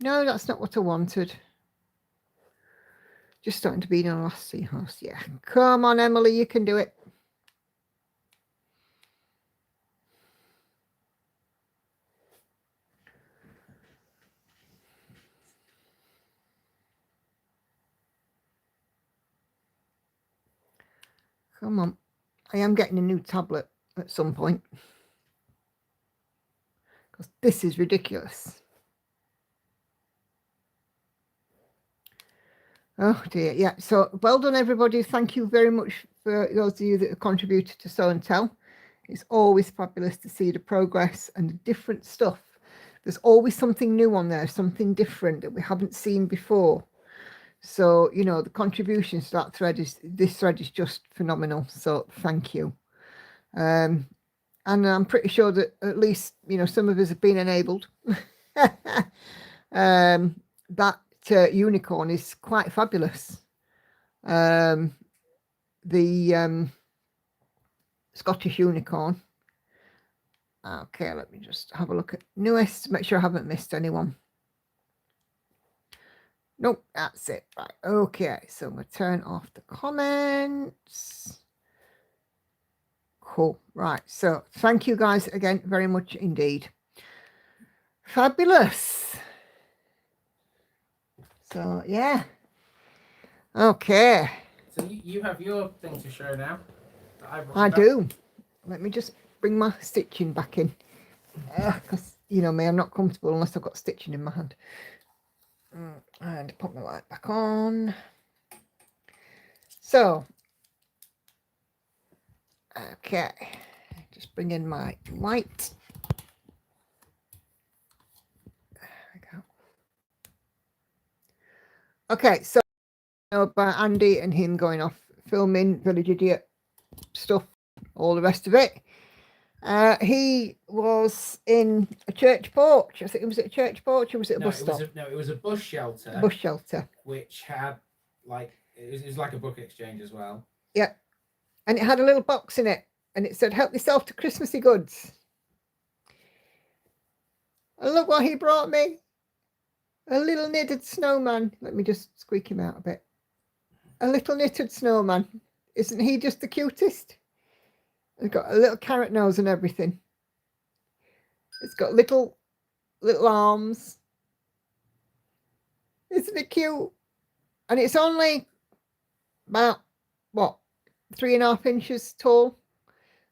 No, that's not what I wanted. Just starting to bead on the last seahorse. Yeah. Come on, Emily, you can do it. Come on. I am getting a new tablet at some point. Because this is ridiculous. Oh dear. Yeah. So well done, everybody. Thank you very much for those of you that have contributed to Sew and Tell. It's always fabulous to see the progress and the different stuff. There's always something new on there, something different that we haven't seen before. So, you know, the contributions to that thread this thread is just phenomenal. So thank you. And I'm pretty sure that at least, you know, some of us have been enabled. That unicorn is quite fabulous. The Scottish unicorn. Okay, let me just have a look at newest, make sure I haven't missed anyone. Nope, that's it. Right, okay, so I'm going to turn off the comments. Cool, right, so thank you guys again very much indeed. Fabulous. So, yeah. Okay. So you have your thing to show now. I do. Let me just bring my stitching back in. Because, you know me, I'm not comfortable unless I've got stitching in my hand. And put my light back on. So, okay. Just bring in my light. There we go. Okay, so about Andy and him going off filming Village Idiot stuff, all the rest of it. He was in a church porch. I think it was at a church porch, or was it a bus stop? No, it was a bus shelter. Bus shelter. Which had like it was like a book exchange as well. Yeah, and it had a little box in it, and it said, "Help yourself to Christmassy goods." And look what he brought me. A little knitted snowman. Let me just squeak him out a bit. A little knitted snowman. Isn't he just the cutest? It's got a little carrot nose and everything. It's got little arms. Isn't it cute? And it's only about, what, 3.5 inches tall.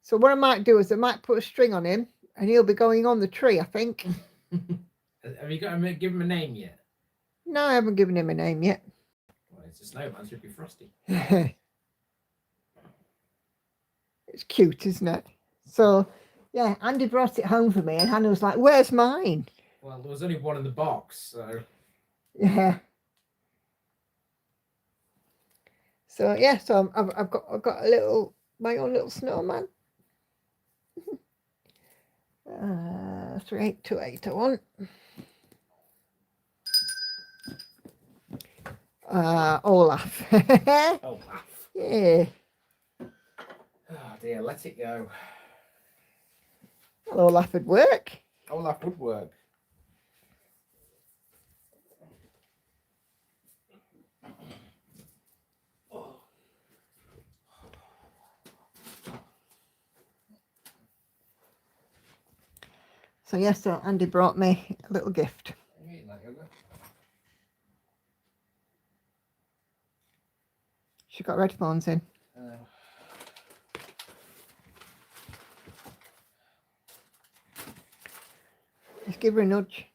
So what I might do is I might put a string on him and he'll be going on the tree, I think. Have you got to give him a name yet? No, I haven't given him a name yet. Well, it's a snowman, so it'd be Frosty. It's cute, isn't it? So, yeah, Andy brought it home for me and Hannah was like, where's mine? Well, there was only one in the box, so... Yeah. So, yeah, so I've got a little, my own little snowman. 38280 I want. Olaf. Olaf. Yeah. Oh dear, let it go. Well, Olaf would work. Olaf would work. So yes, so Andy brought me a little gift. Are you eating that yogurt? She got headphones in. Just give her a nudge.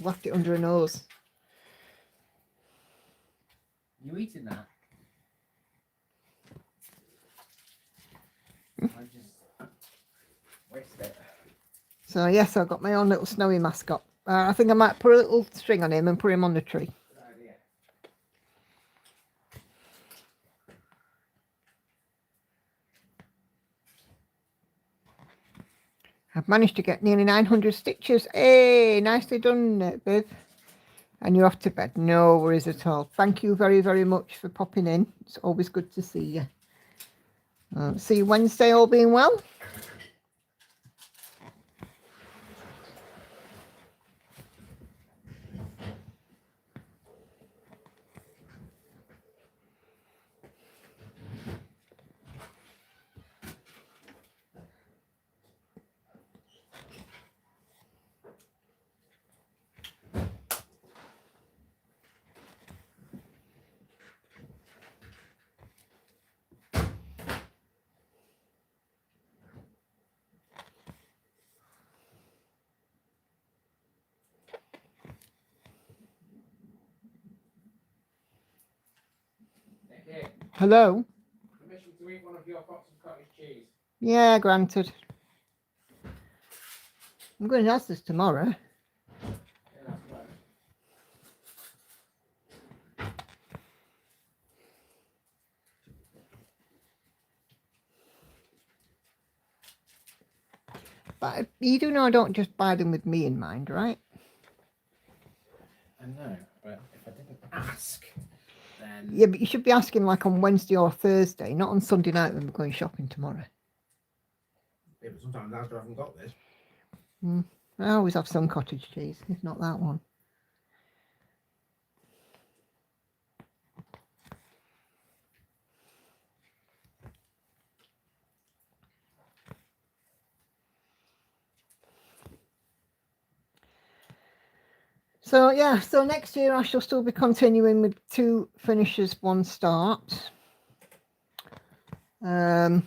Left it under her nose. You eating that? I just wasted it. So yes, I've got my own little snowy mascot. I think I might put a little string on him and put him on the tree. Good idea. I've managed to get nearly 900 stitches. Hey, nicely done, Viv. And you're off to bed. No worries at all. Thank you very, very much for popping in. It's always good to see you. See you Wednesday, all being well. Nicky, Hello. permission to eat one of your pots of cottage cheese. Yeah, granted. I'm going to ask this tomorrow. Yeah, that's right. But you do know I don't just buy them with me in mind, right? I know, but if I didn't ask, then... Yeah, but you should be asking like on Wednesday or Thursday, not on Sunday night when we're going shopping tomorrow. Yeah, but sometimes after I haven't got this. I always have some cottage cheese, if not that one. So yeah, so next year I shall still be continuing with 2 finishes, 1 start. I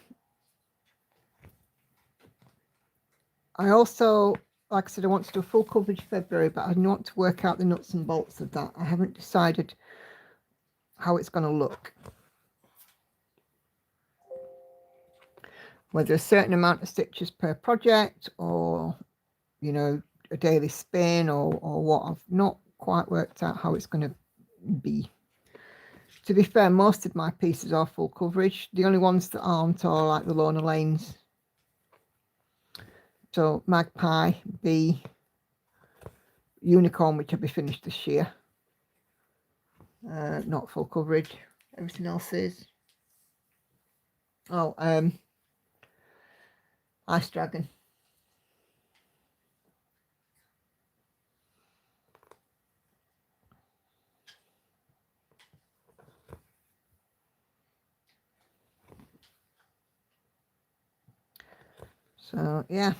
also, like I said, I want to do a full coverage February, but I want to work out the nuts and bolts of that. I haven't decided how it's going to look. Whether a certain amount of stitches per project or, you know, a daily spin or what. I've not quite worked out how it's going to be. To be fair, most of my pieces are full coverage. The only ones that aren't are like the Lorna Lanes. So Magpie, Bee, Unicorn, which will be finished this year. Not full coverage. Everything else is. Oh, Ice Dragon. So yeah.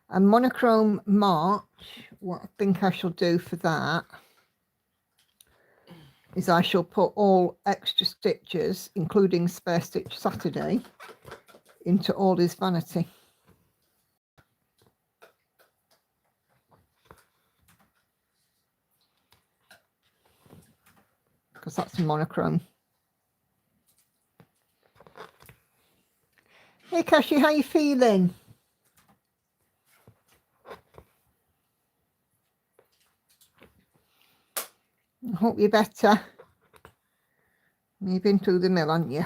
And monochrome March, what I think I shall do for that is I shall put all extra stitches, including spare stitch Saturday, into all his vanity. Because that's monochrome. Hey Kashi, how you feeling? I hope you're better. You've been through the mill, haven't you?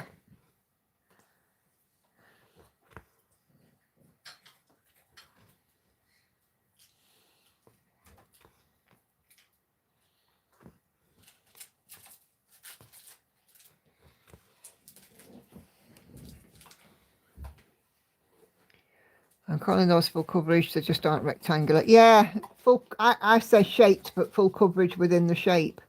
I'm calling those full coverage, they just aren't rectangular. Yeah, full. I say shaped, but full coverage within the shape.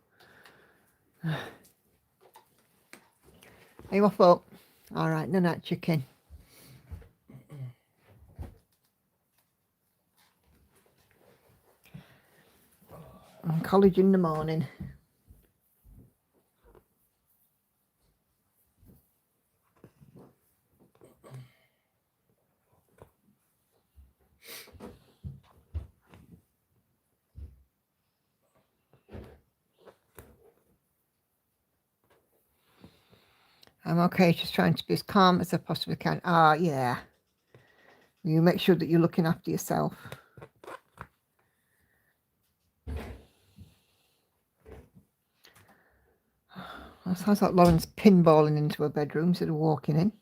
Hey, what's up? All right, no, not chicken. College in the morning. I'm okay, just trying to be as calm as I possibly can. Ah, yeah. You make sure that you're looking after yourself. That sounds like Lauren's pinballing into her bedroom instead of walking in.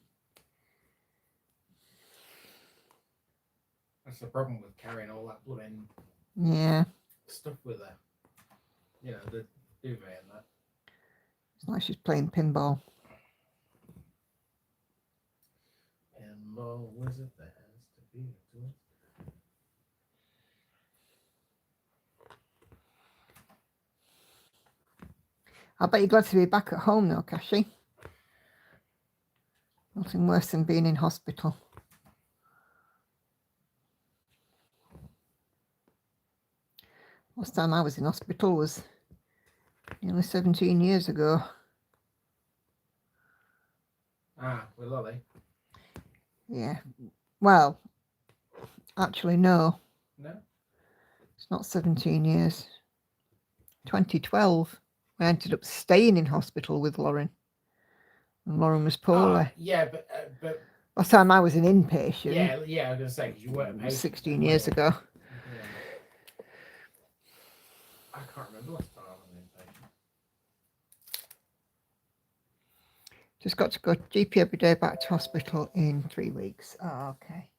That's the problem with carrying all that blooming stuff with her. You know, the duvet and that. It's like she's playing pinball. Pinball was it that has to be a tool? I bet you're glad to be back at home though, Kashi. Nothing worse than being in hospital. Last time I was in hospital was nearly 17 years ago. Ah, with Lolly? Yeah. Well, actually, no. No? It's not 17 years. 2012. I ended up staying in hospital with Lauren. And Lauren was poorly. Yeah, but last time I was an inpatient. Yeah, I was going to say, because you weren't a patient. 16 years ago. Yeah. I can't remember last time I was an inpatient. Just got to go to GP every day, back to hospital in 3 weeks. Oh, okay.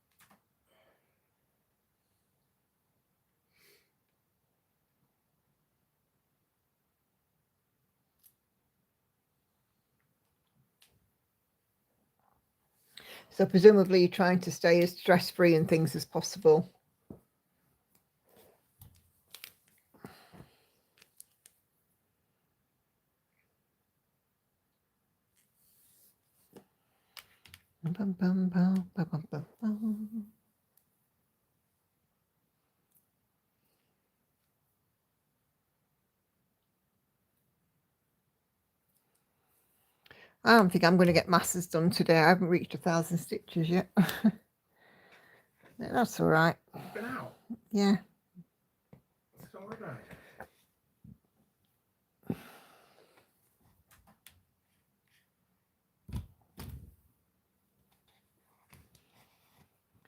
So presumably you're trying to stay as stress-free and things as possible. Bum, bum, bum, bum, bum, bum, bum. I don't think I'm going to get masses done today. I haven't reached 1,000 stitches yet. That's all right. You've been out? Yeah. It's all right.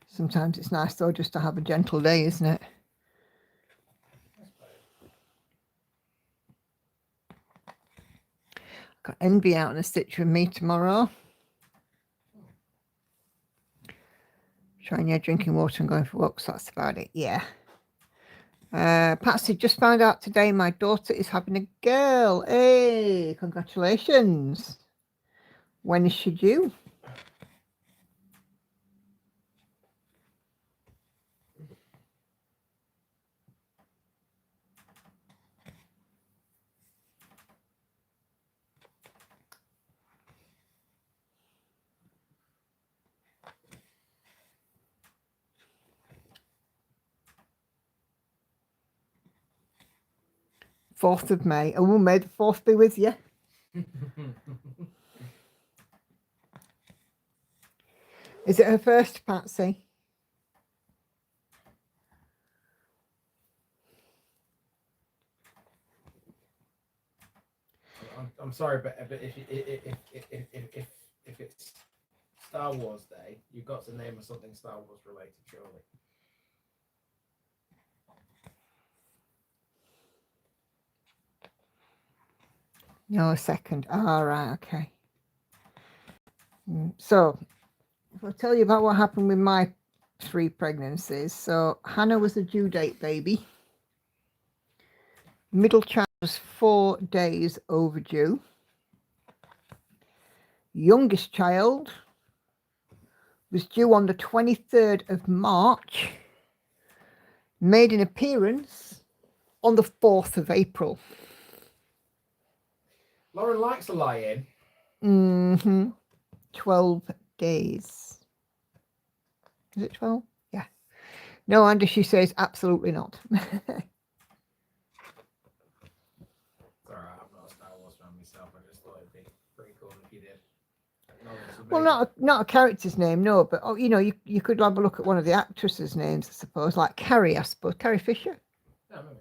Sometimes it's nice though just to have a gentle day, isn't it? Got Envy out on a stitch with me tomorrow. Trying your drinking water and going for walks, that's about it, yeah. Patsy, just found out today my daughter is having a girl. Hey, congratulations. When is she due? Fourth of May. Oh, may the 4th be with you. Is it her first, Patsy? I'm sorry, but if it's Star Wars Day, you've got to name us something Star Wars related, surely. No, second. All right, okay. So, if I tell you about what happened with my 3 pregnancies. So, Hannah was a due date baby. Middle child was 4 days overdue. Youngest child was due on the 23rd of March. Made an appearance on the 4th of April. Lauren likes to lie in. 12 days. Is it 12? Yeah. No, Andy, she says absolutely not. It's alright, I'm not a Star Wars fan myself. I just thought it'd be pretty cool if you did. Well, not a character's name, no, but you know, you could have a look at one of the actresses' names, I suppose, like Carrie, I suppose, Carrie Fisher. No, maybe.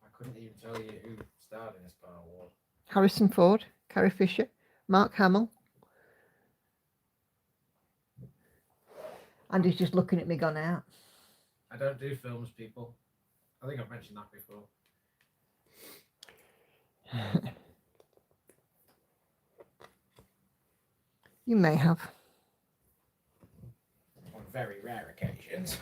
I couldn't even tell you who starred in a Star Wars. Harrison Ford, Carrie Fisher, Mark Hamill. Andy's just looking at me gone out. I don't do films, people. I think I've mentioned that before. You may have. On very rare occasions.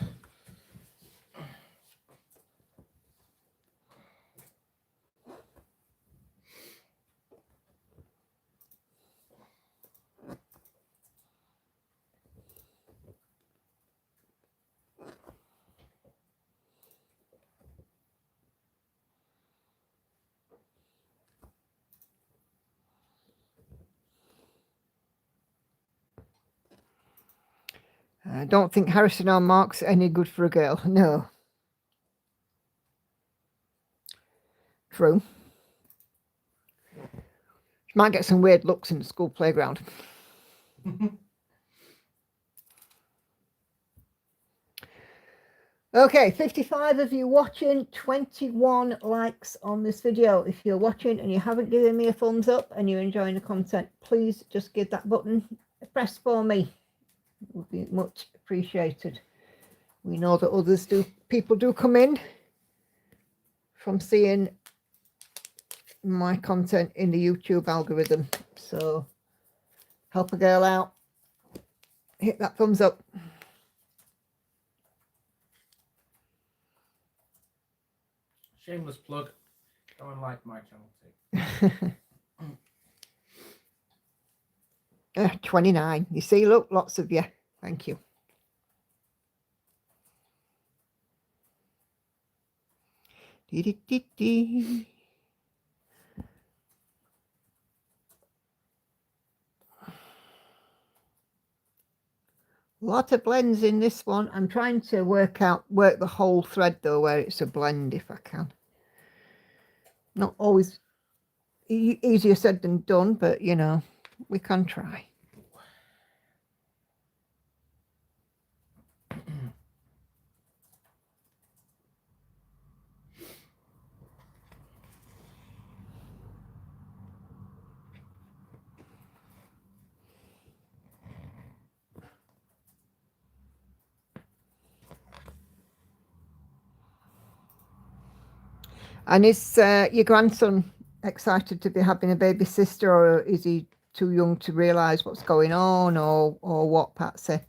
I don't think Harrison or Mark's any good for a girl. No. True. She might get some weird looks in the school playground. Okay, 55 of you watching, 21 likes on this video. If you're watching and you haven't given me a thumbs up and you're enjoying the content, please just give that button a press for me. It would be much appreciated. We know that people do come in from seeing my content in the YouTube algorithm. So help a girl out. Hit that thumbs up. Shameless plug. Go and like my channel too. 29. You see, look, lots of you. Thank you. Dee-dee-dee-dee. Lot of blends in this one. I'm trying to work the whole thread though, where it's a blend if I can. Not always easier said than done, but you know, we can try. And is your grandson excited to be having a baby sister, or is he too young to realise what's going on, or what, Patsy?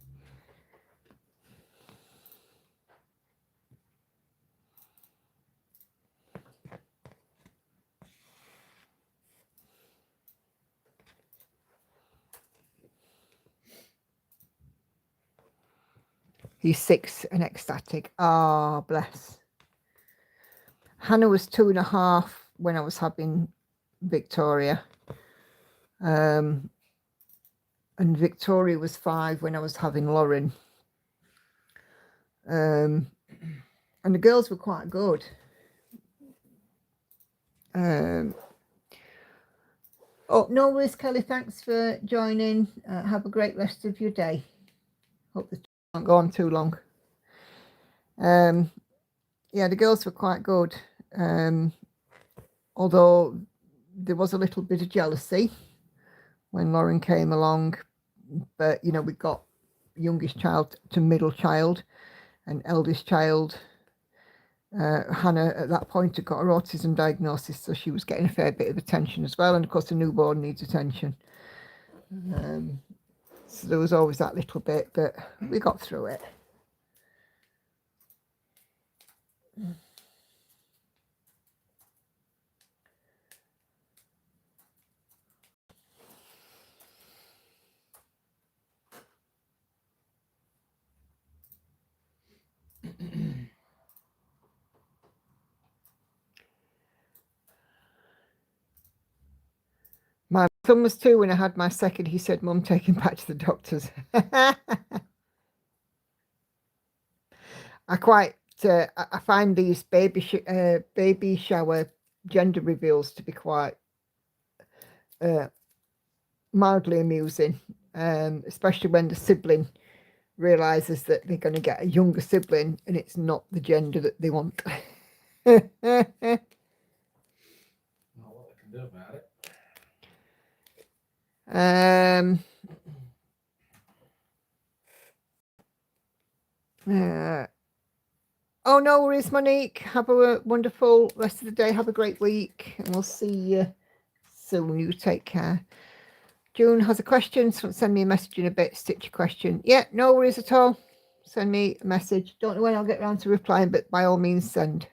He's 6 and ecstatic. Ah, bless. Hannah was 2.5 when I was having Victoria. And Victoria was 5 when I was having Lauren. And the girls were quite good. Oh, no worries, Kelly. Thanks for joining. Have a great rest of your day. Hope this won't go on too long. Yeah, the girls were quite good. Although there was a little bit of jealousy when Lauren came along. But, you know, we got youngest child to middle child and eldest child. Hannah at that point had got her autism diagnosis, so she was getting a fair bit of attention as well, and of course the newborn needs attention, so there was always that little bit, but we got through it. My son was 2 when I had my second. He said, "Mum, take him back to the doctors." I find these baby shower gender reveals to be quite mildly amusing, especially when the sibling realizes that they're going to get a younger sibling and it's not the gender that they want. Not what they can do about it. Oh, no worries, Monique. Have a wonderful rest of the day. Have a great week, and we'll see you soon. You take care. June has a question, so send me a message in a bit. Stitch your question. Yeah, no worries at all. Send me a message. Don't know when I'll get around to replying, but by all means, send.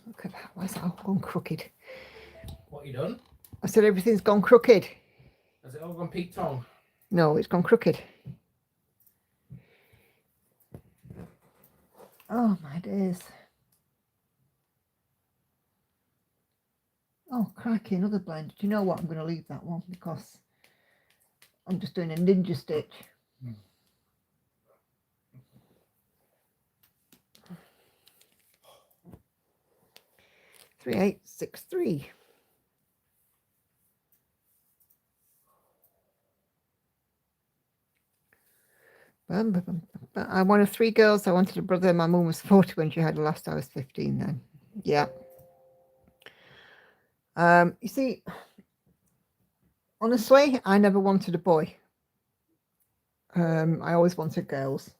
Look at that. Why's that all gone crooked? What you done? I said everything's gone crooked. Has it all gone Pete Tong? No, it's gone crooked. Oh, my days. Oh, crikey, another blend. Do you know what? I'm going to leave that one because I'm just doing a ninja stitch. 3863. I wanted 3 girls. I wanted a brother. My mum was 40 when she had her last. I was 15 then. Yeah. You see, honestly, I never wanted a boy. I always wanted girls.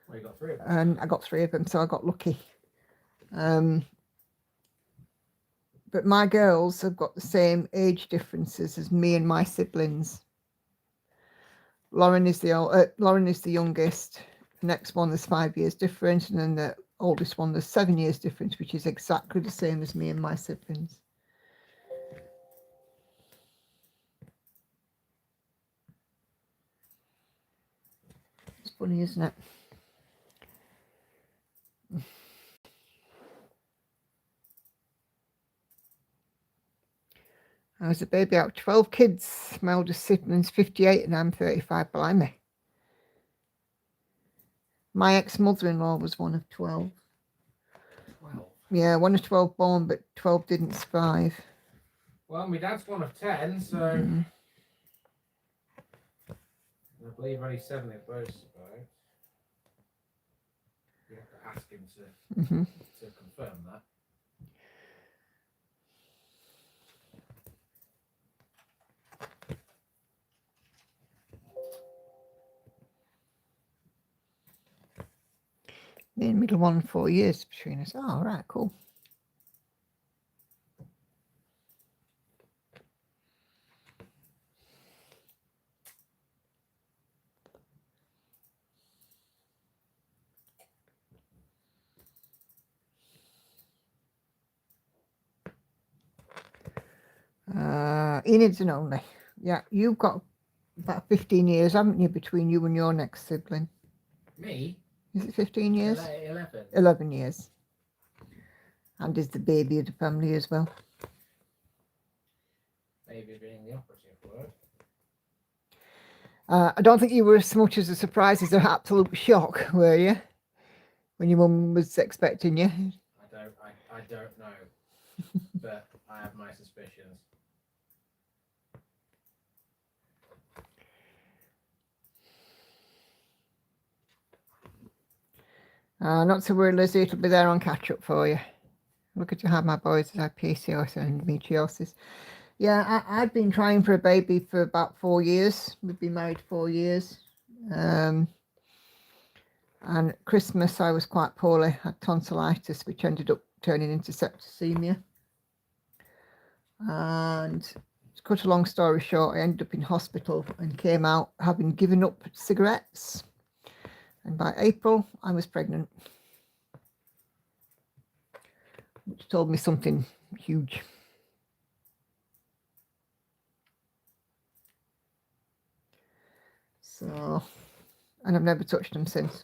Well, you got 3 of them. And I got 3 of them, so I got lucky. But my girls have got the same age differences as me and my siblings. Lauren is the youngest. The next one is 5 years different, and then the oldest one there's 7 years difference, which is exactly the same as me and my siblings. It's funny, isn't it? I was a baby out of 12 kids. My oldest sibling's 58 and I'm 35. Blimey. My ex-mother-in-law was one of 12. 12. Yeah, one of 12 born, but 12 didn't survive. Well, my dad's one of 10, so I believe only 7 of those survived. You have to ask him to confirm that. Me and middle one, 4 years between us. Oh, right, cool. He needs an only. Yeah, you've got about 15 years, haven't you, between you and your next sibling? Me? Is it 15 years? 11. 11 years. and is the baby of the family as well. Baby being the operative word. I don't think you were as much as a surprise as an absolute shock, were you? When your mum was expecting you? I don't know, but I have my suspicions. Not to worry, Lizzie, it'll be there on catch up for you. Look at you have my boys that have PCOS and endometriosis. Yeah, I've been trying for a baby for about 4 years. We've been married 4 years. And Christmas I was quite poorly, had tonsillitis, which ended up turning into septicemia. And to cut a long story short, I ended up in hospital and came out having given up cigarettes. And by April, I was pregnant, which told me something huge. So, and I've never touched them since.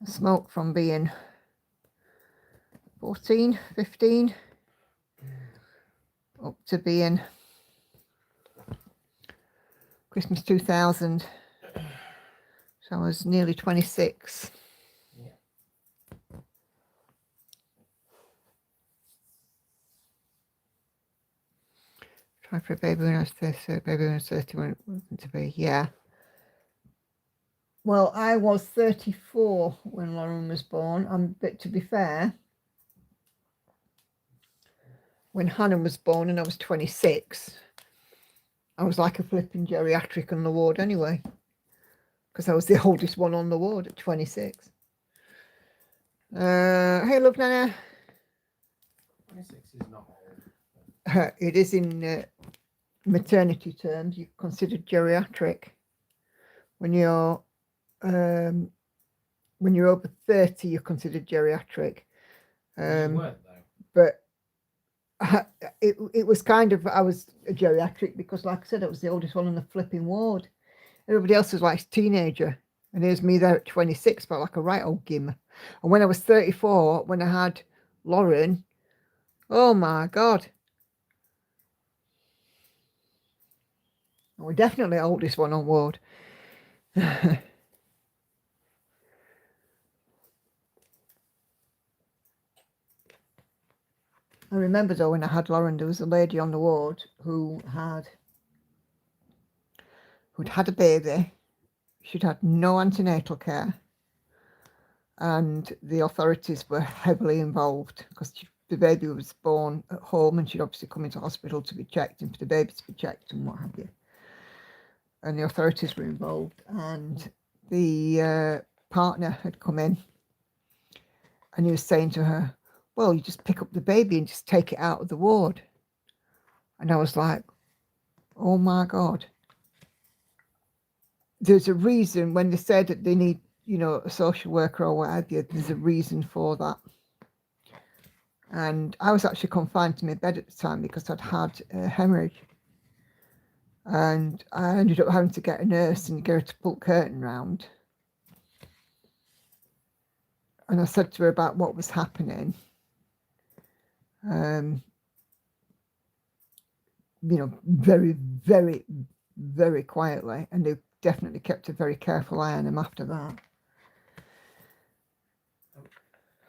I smoked from being 14, 15, up to being Christmas 2000. So I was nearly 26. Yeah. Tried for a baby when I was 30, baby when I was 31, wasn't to be, yeah. Well, I was 34 when Lauren was born. But to be fair, when Hannah was born and I was 26, I was like a flipping geriatric on the ward anyway, because I was the oldest one on the ward at 26. Hey, love, Nana. 26 is not old. It is in maternity terms. You're considered geriatric when you're over 30. You're considered geriatric. You weren't, though. But it was kind of, I was a geriatric because, like I said, I was the oldest one on the flipping ward. Everybody else was like a teenager, and here's me there at 26, felt like a right old gim. And when I was 34, when I had Lauren, oh my God, we're definitely the oldest one on ward. I remember though when I had Lauren, there was a lady on the ward who'd had a baby. She'd had no antenatal care, and the authorities were heavily involved because the baby was born at home and she'd obviously come into hospital to be checked and for the baby to be checked and what have you. And the authorities were involved, and the partner had come in and he was saying to her, well, you just pick up the baby and just take it out of the ward. And I was like, oh my God. There's a reason when they said that they need, a social worker or what have you, there's a reason for that. And I was actually confined to my bed at the time because I'd had a hemorrhage. And I ended up having to get a nurse and get her to pull the curtain round. And I said to her about what was happening. Very, very, very quietly. And they definitely kept a very careful eye on him after that.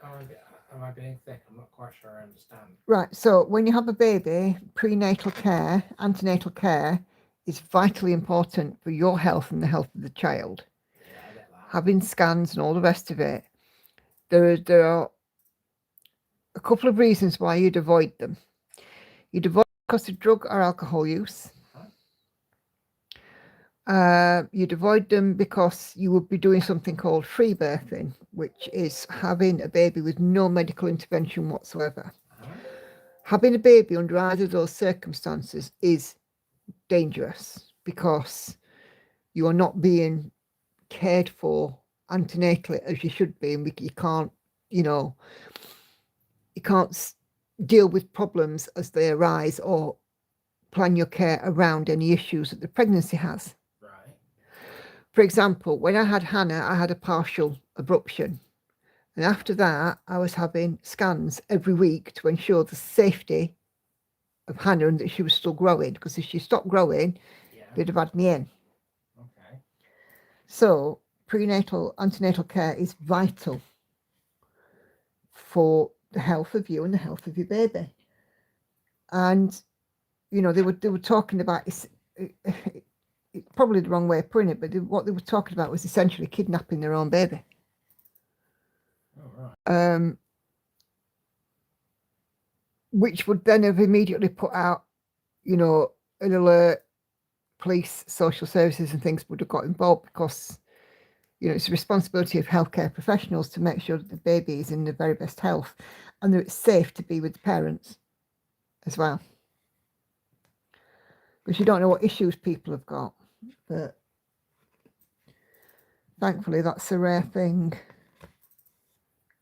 Am I being thick? I'm not quite sure I understand. Right, so when you have a baby, prenatal care, antenatal care is vitally important for your health and the health of the child. Yeah, I get that. Having scans and all the rest of it, there are a couple of reasons why you'd avoid them. You'd avoid because of drug or alcohol use. You'd avoid them because you would be doing something called free birthing, which is having a baby with no medical intervention whatsoever. Having a baby under either of those circumstances is dangerous because you are not being cared for antenatally as you should be, and you can't, you know, you can't deal with problems as they arise or plan your care around any issues that the pregnancy has. Right. For example, when I had Hannah, I had a partial abruption. And after that, I was having scans every week to ensure the safety of Hannah and that she was still growing. Because if she stopped growing, Yeah. they'd have had me in. Okay. So antenatal care is vital for the health of you and the health of your baby. And, you know, they were talking about, it's probably the wrong way of putting it, but what they were talking about was essentially kidnapping their own baby. Oh, right. Which would then have immediately put out, you know, an alert. Police, social services and things would have got involved, because, you know, it's the responsibility of healthcare professionals to make sure that the baby is in the very best health and that it's safe to be with the parents as well. Because you don't know what issues people have got. But thankfully, that's a rare thing.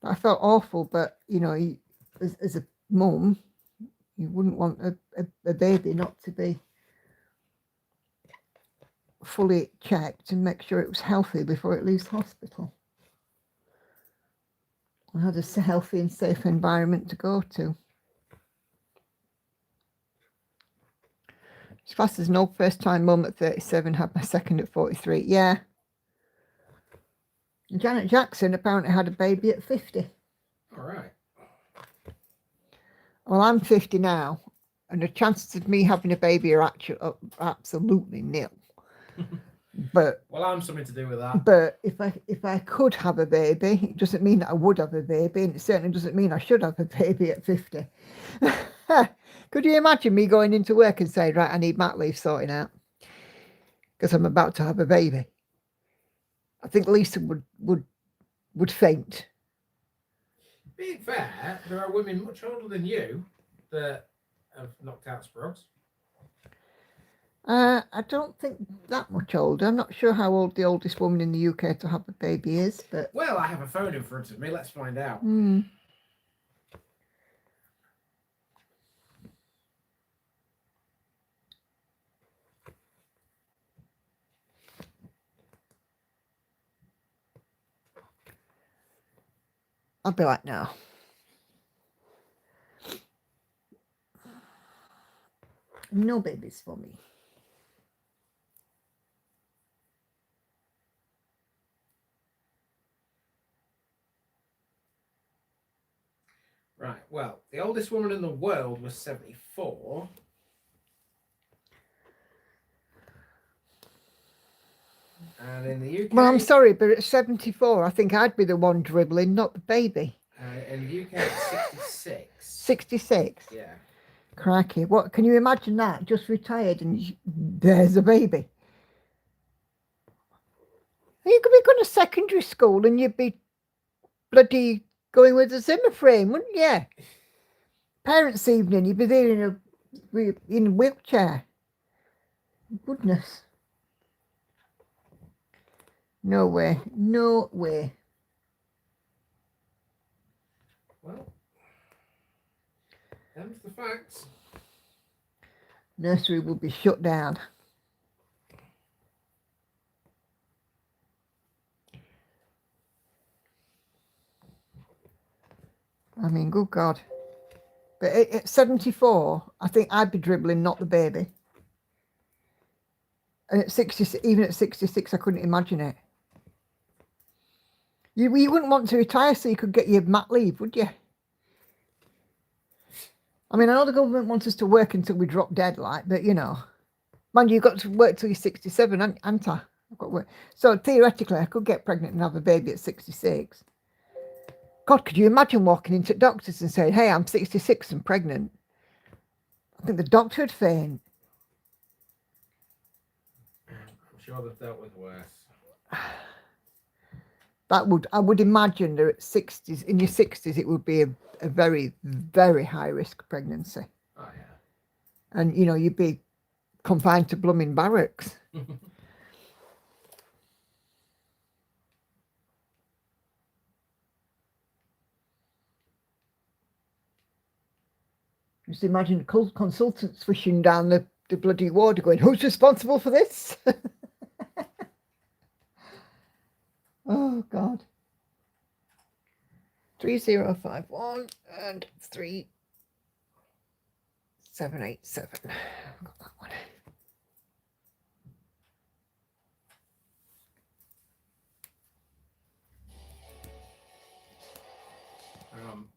I felt awful, but, you know, as a mum, you wouldn't want a baby not to be fully checked and make sure it was healthy before it leaves hospital. I had a healthy and safe environment to go to. As fast as no first-time mum at 37, had my second at 43. Yeah. Janet Jackson apparently had a baby at 50. All right. Well, I'm 50 now, and the chances of me having a baby are absolutely nil. But well, I'm something to do with that. But if I could have a baby, it doesn't mean that I would have a baby, and it certainly doesn't mean I should have a baby at 50. Could you imagine me going into work and saying, right, I need mat leave sorting out because I'm about to have a baby? I think Lisa would faint. Being fair, there are women much older than you that have knocked out sprugs. I don't think that much older. I'm not sure how old the oldest woman in the UK to have a baby is, but... Well, I have a phone in front of me. Let's find out. I'll be like, no. No babies for me. Right, well, the oldest woman in the world was 74. And in the UK... Well, I'm sorry, but at 74, I think I'd be the one dribbling, not the baby. In the UK, it's 66. 66? Yeah. Crikey. What, can you imagine that? Just retired and there's a baby. You could be going to secondary school and you'd be bloody going with a Zimmer frame, wouldn't you? Parents' evening, you'd be there in a wheelchair. Goodness. No way. No way. Well, them's the facts. Nursery will be shut down. I mean, good God. But at 74, I think I'd be dribbling, not the baby. And at 60, even at 66, I couldn't imagine it. You wouldn't want to retire so you could get your mat leave, would you? I mean, I know the government wants us to work until we drop dead, like, but you know, man, you've got to work till you're 67, haven't I? I've got to work. So theoretically, I could get pregnant and have a baby at 66. God, could you imagine walking into doctors and saying, hey, I'm 66 and pregnant? I think the doctor would faint. I'm sure they've dealt with worse. I would imagine that at 60s, in your 60s, it would be a very, very high risk pregnancy. Oh, yeah. And, you know, you'd be confined to blooming barracks. Just imagine consultants swishing down the bloody water going, who's responsible for this? Oh, God. 3051 and 3787. I've got that one.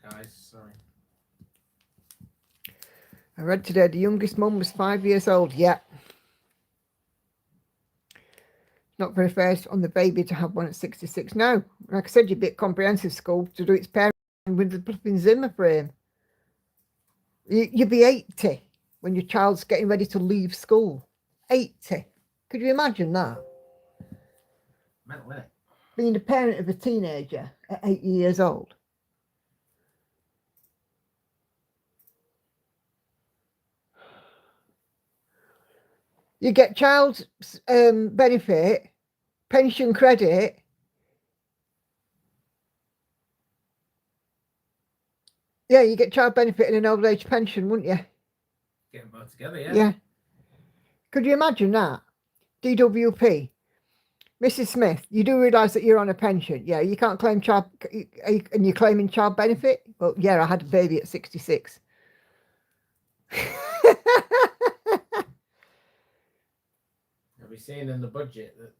Guys, sorry. I read today the youngest mum was 5 years old. Yeah. Not very fair on the baby to have one at 66. No. Like I said, you'd be at comprehensive school to do its parenting with the flipping Zimmer frame. You'd be 80 when your child's getting ready to leave school. 80. Could you imagine that? Mental, innit? Being a parent of a teenager at 80 years old. You get child benefit, pension credit. Yeah, you get child benefit and an old age pension, wouldn't you? Get them both together, yeah. Yeah. Could you imagine that? DWP. Mrs. Smith, you do realise that you're on a pension. Yeah, you can't claim child, and you're claiming child benefit? Well, yeah, I had a baby at 66. We're seeing in the budget that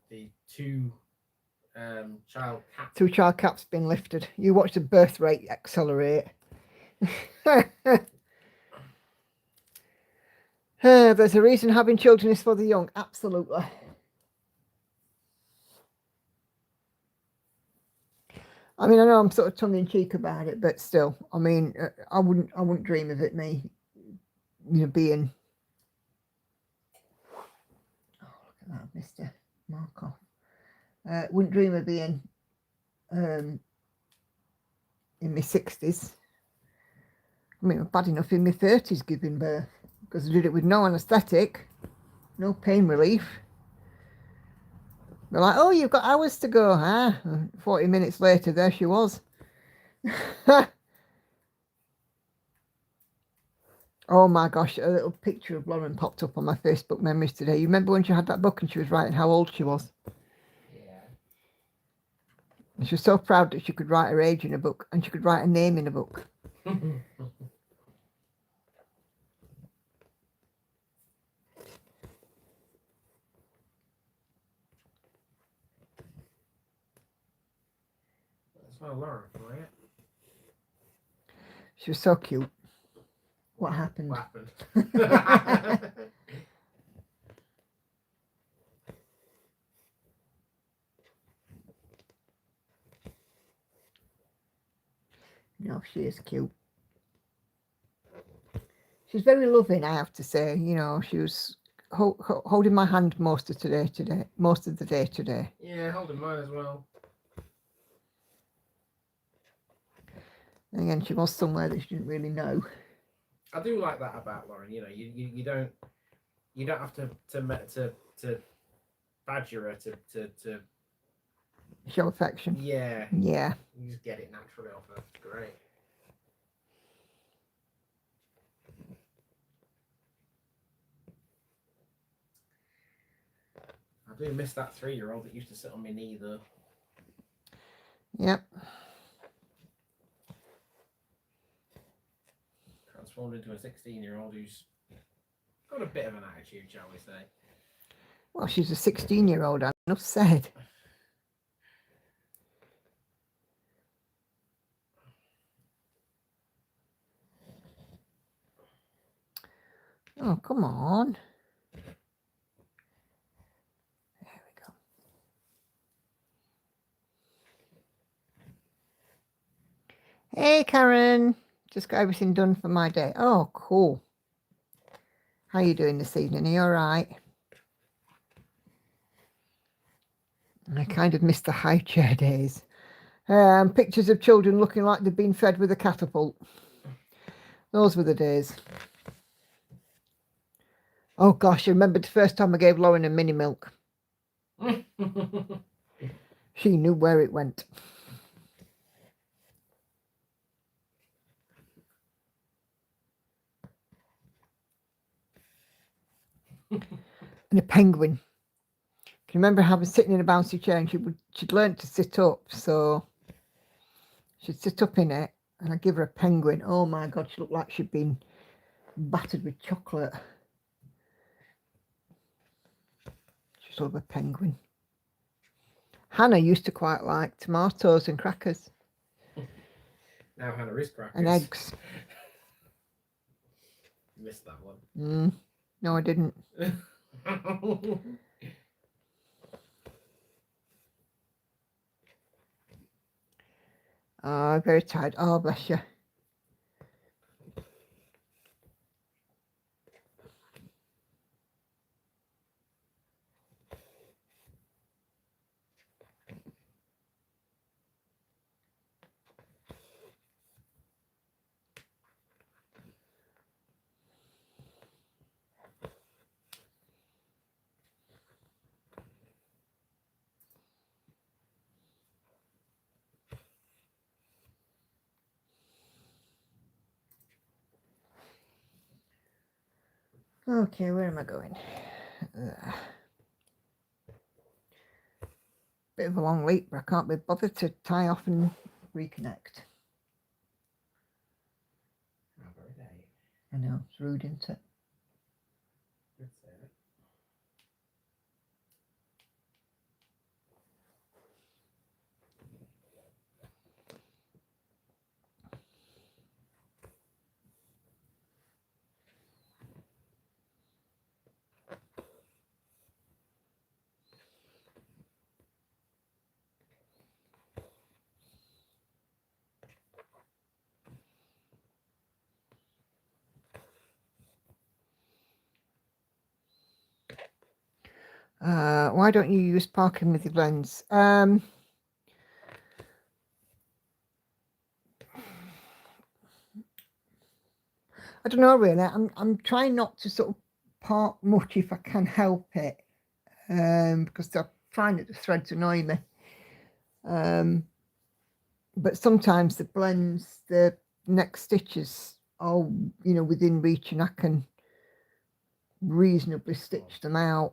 the two child cap. 2 child caps been lifted. You watch the birth rate accelerate. There's a reason having children is for the young. Absolutely. I mean, I know I'm sort of tongue in cheek about it, but still, I mean, I wouldn't dream of it. Me, being. Oh, look at that, Mr. Markov. Wouldn't dream of being in my 60s. I mean, I'm bad enough in my 30s giving birth because I did it with no anaesthetic, no pain relief. They're like, oh, you've got hours to go, huh? 40 minutes later, there she was. Oh my gosh, a little picture of Lauren popped up on my Facebook memories today. You remember when she had that book and she was writing how old she was? And she was so proud that she could write her age in a book and she could write a name in a book. That's what I learned, right? She was so cute. What happened? What happened? No, she is cute. She's very loving, I have to say. She was holding my hand most of the day today. Yeah, holding mine as well. And again, she was somewhere that she didn't really know. I do like that about Lauren. You don't have to badger her to Show affection. Yeah. Yeah. You just get it naturally off her. It's great. I do miss that 3-year-old that used to sit on my knee though. Yep. Transformed into a 16-year-old who's got a bit of an attitude, shall we say. Well, she's a 16-year-old, enough said. Oh, come on. There we go. Hey, Karen. Just got everything done for my day. Oh, cool. How are you doing this evening? Are you all right? I kind of missed the high chair days. Pictures of children looking like they've been fed with a catapult. Those were the days. Oh gosh, I remember the first time I gave Lauren a mini milk. She knew where it went. and a penguin. Can you remember having sitting in a bouncy chair, and she'd learned to sit up, so she'd sit up in it, and I'd give her a penguin. Oh my God, she looked like she'd been battered with chocolate. She's sort of a penguin. Hannah used to quite like tomatoes and crackers. Now Hannah is crackers. And eggs. Missed that one. No, I didn't. Oh, very tired. Oh, bless you. Okay, where am I going? Bit of a long week, but I can't be bothered to tie off and reconnect. I know, it's rude, isn't it? Why don't you use parking with your lens? I don't know really. I'm trying not to sort of park much if I can help it, because I find that the threads annoy me. But sometimes the blends, the next stitches are within reach, and I can reasonably stitch them out.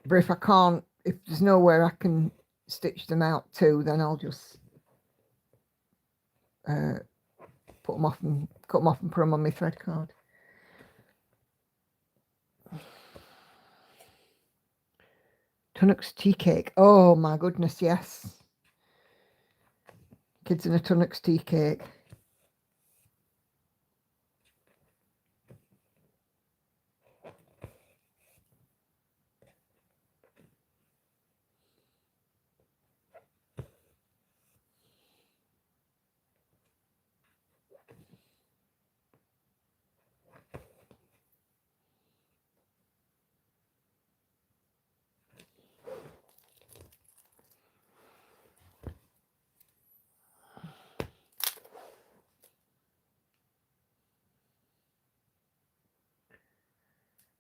But if I can't, if there's nowhere I can stitch them out to, then I'll just put them off and cut them off and put them on my thread card. Tunnock's tea cake. Oh my goodness, yes. Kids in a Tunnock's tea cake.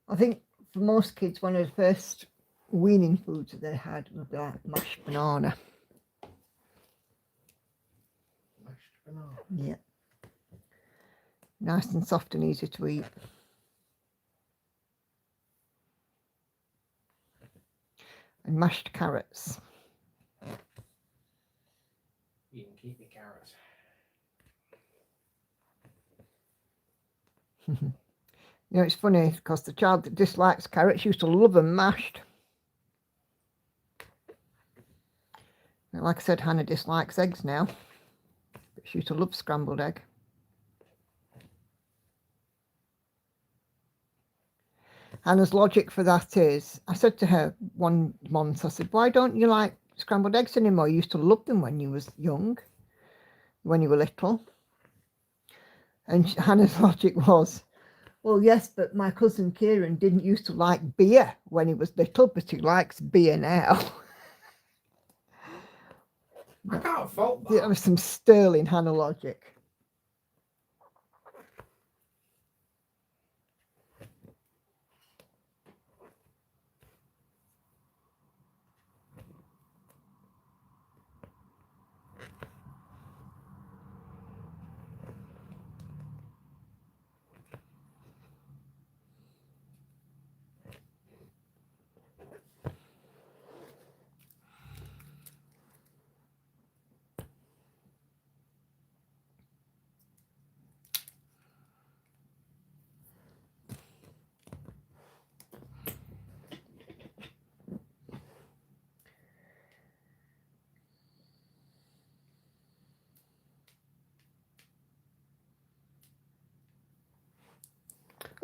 I think for most kids, one of the first weaning foods that they had would be like mashed banana. Mashed banana. Yeah. Nice and soft and easy to eat. And mashed carrots. You can keep the carrots. It's funny because the child that dislikes carrots used to love them mashed. Like I said, Hannah dislikes eggs now, but she used to love scrambled egg. Hannah's logic for that is, I said to her one month, I said, why don't you like scrambled eggs anymore? You used to love them when you was young, when you were little. And Hannah's logic was, well, yes, but my cousin Kieran didn't used to like beer when he was little, but he likes beer now. I can't fault that. There was some sterling Hannah logic.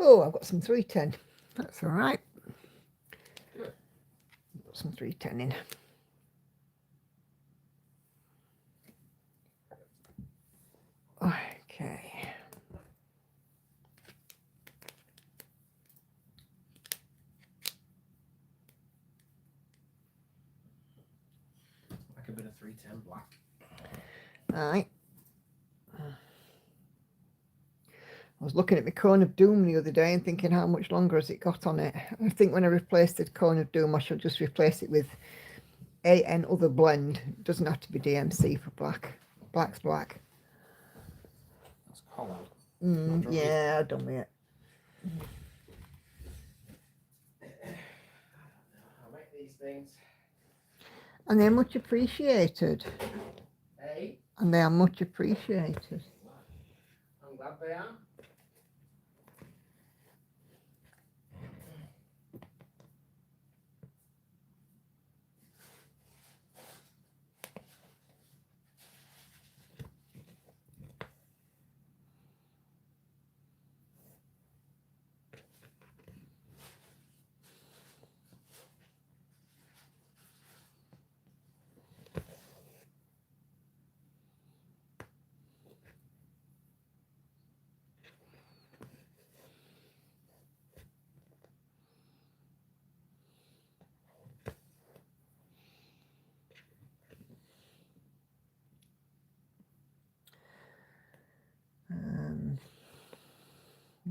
Oh, I've got some 310. That's all right. Good. Got some 310 in. Okay. Like a bit of 310 black. All right. I was looking at my cone of doom the other day and thinking how much longer has it got on it. I think when I replace the cone of doom, I shall just replace it with AN other blend. It doesn't have to be DMC for black. Black's black. That's cold. Yeah, done with it. I'll make these things. And they're much appreciated. Hey, And they are much appreciated. I'm glad they are.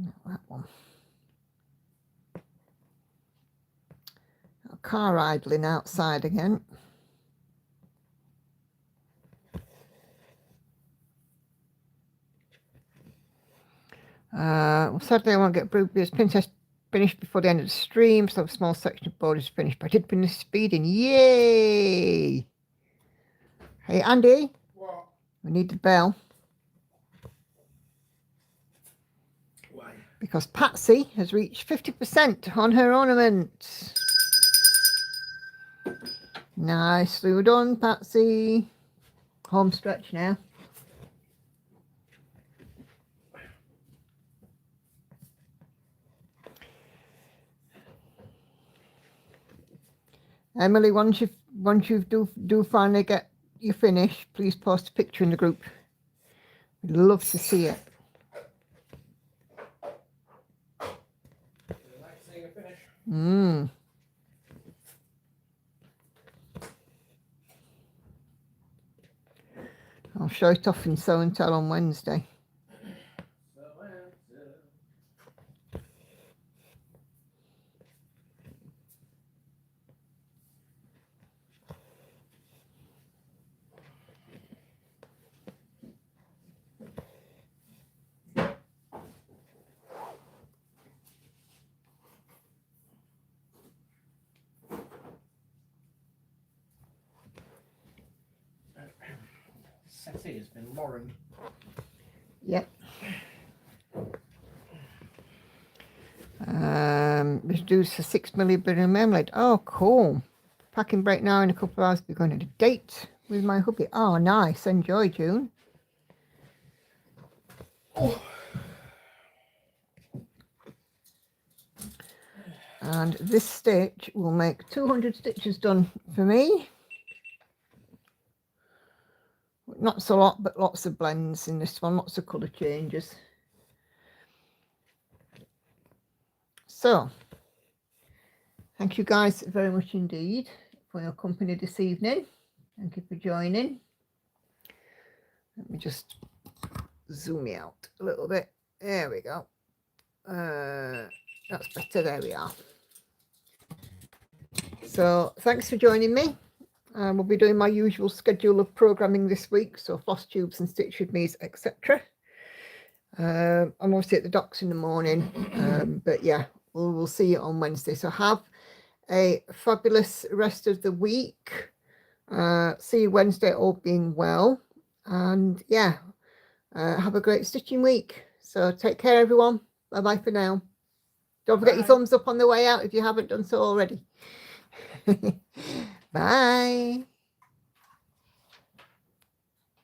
Not that one. A car idling outside again. Well, sadly, I won't get Bluebeard's Princess finished before the end of the stream, so a small section of board is finished. But I did finish speeding. Yay! Hey, Andy, What? we need the bell. Why? Because Patsy has reached 50% on her ornament. Nicely done, Patsy. Home stretch now. Emily, once you do finally get you finish, please post a picture in the group. We'd love to see it. Like seeing a finish. I'll show it off in Show and Tell on Wednesday. Settee has been Lauren. Yep. Let's do a 6 milliliter marmalade. Oh, cool. Packing break now in a couple of hours. We're going on a date with my hubby. Oh, nice. Enjoy, June. Oh. And this stitch will make 200 stitches done for me. Not so lot, but lots of blends in this one, lots of colour changes. So, thank you guys very much indeed for your company this evening. Thank you for joining. Let me just zoom me out a little bit. There we go. That's better. There we are. So, thanks for joining me. We'll be doing my usual schedule of programming this week, so floss tubes and stitch with me's, etc. I'm obviously at the docks in the morning, but yeah, we'll see you on Wednesday. So have a fabulous rest of the week. See you Wednesday, all being well, and yeah, have a great stitching week. So take care, everyone. Bye bye for now. Don't forget your thumbs up on the way out if you haven't done so already. Bye.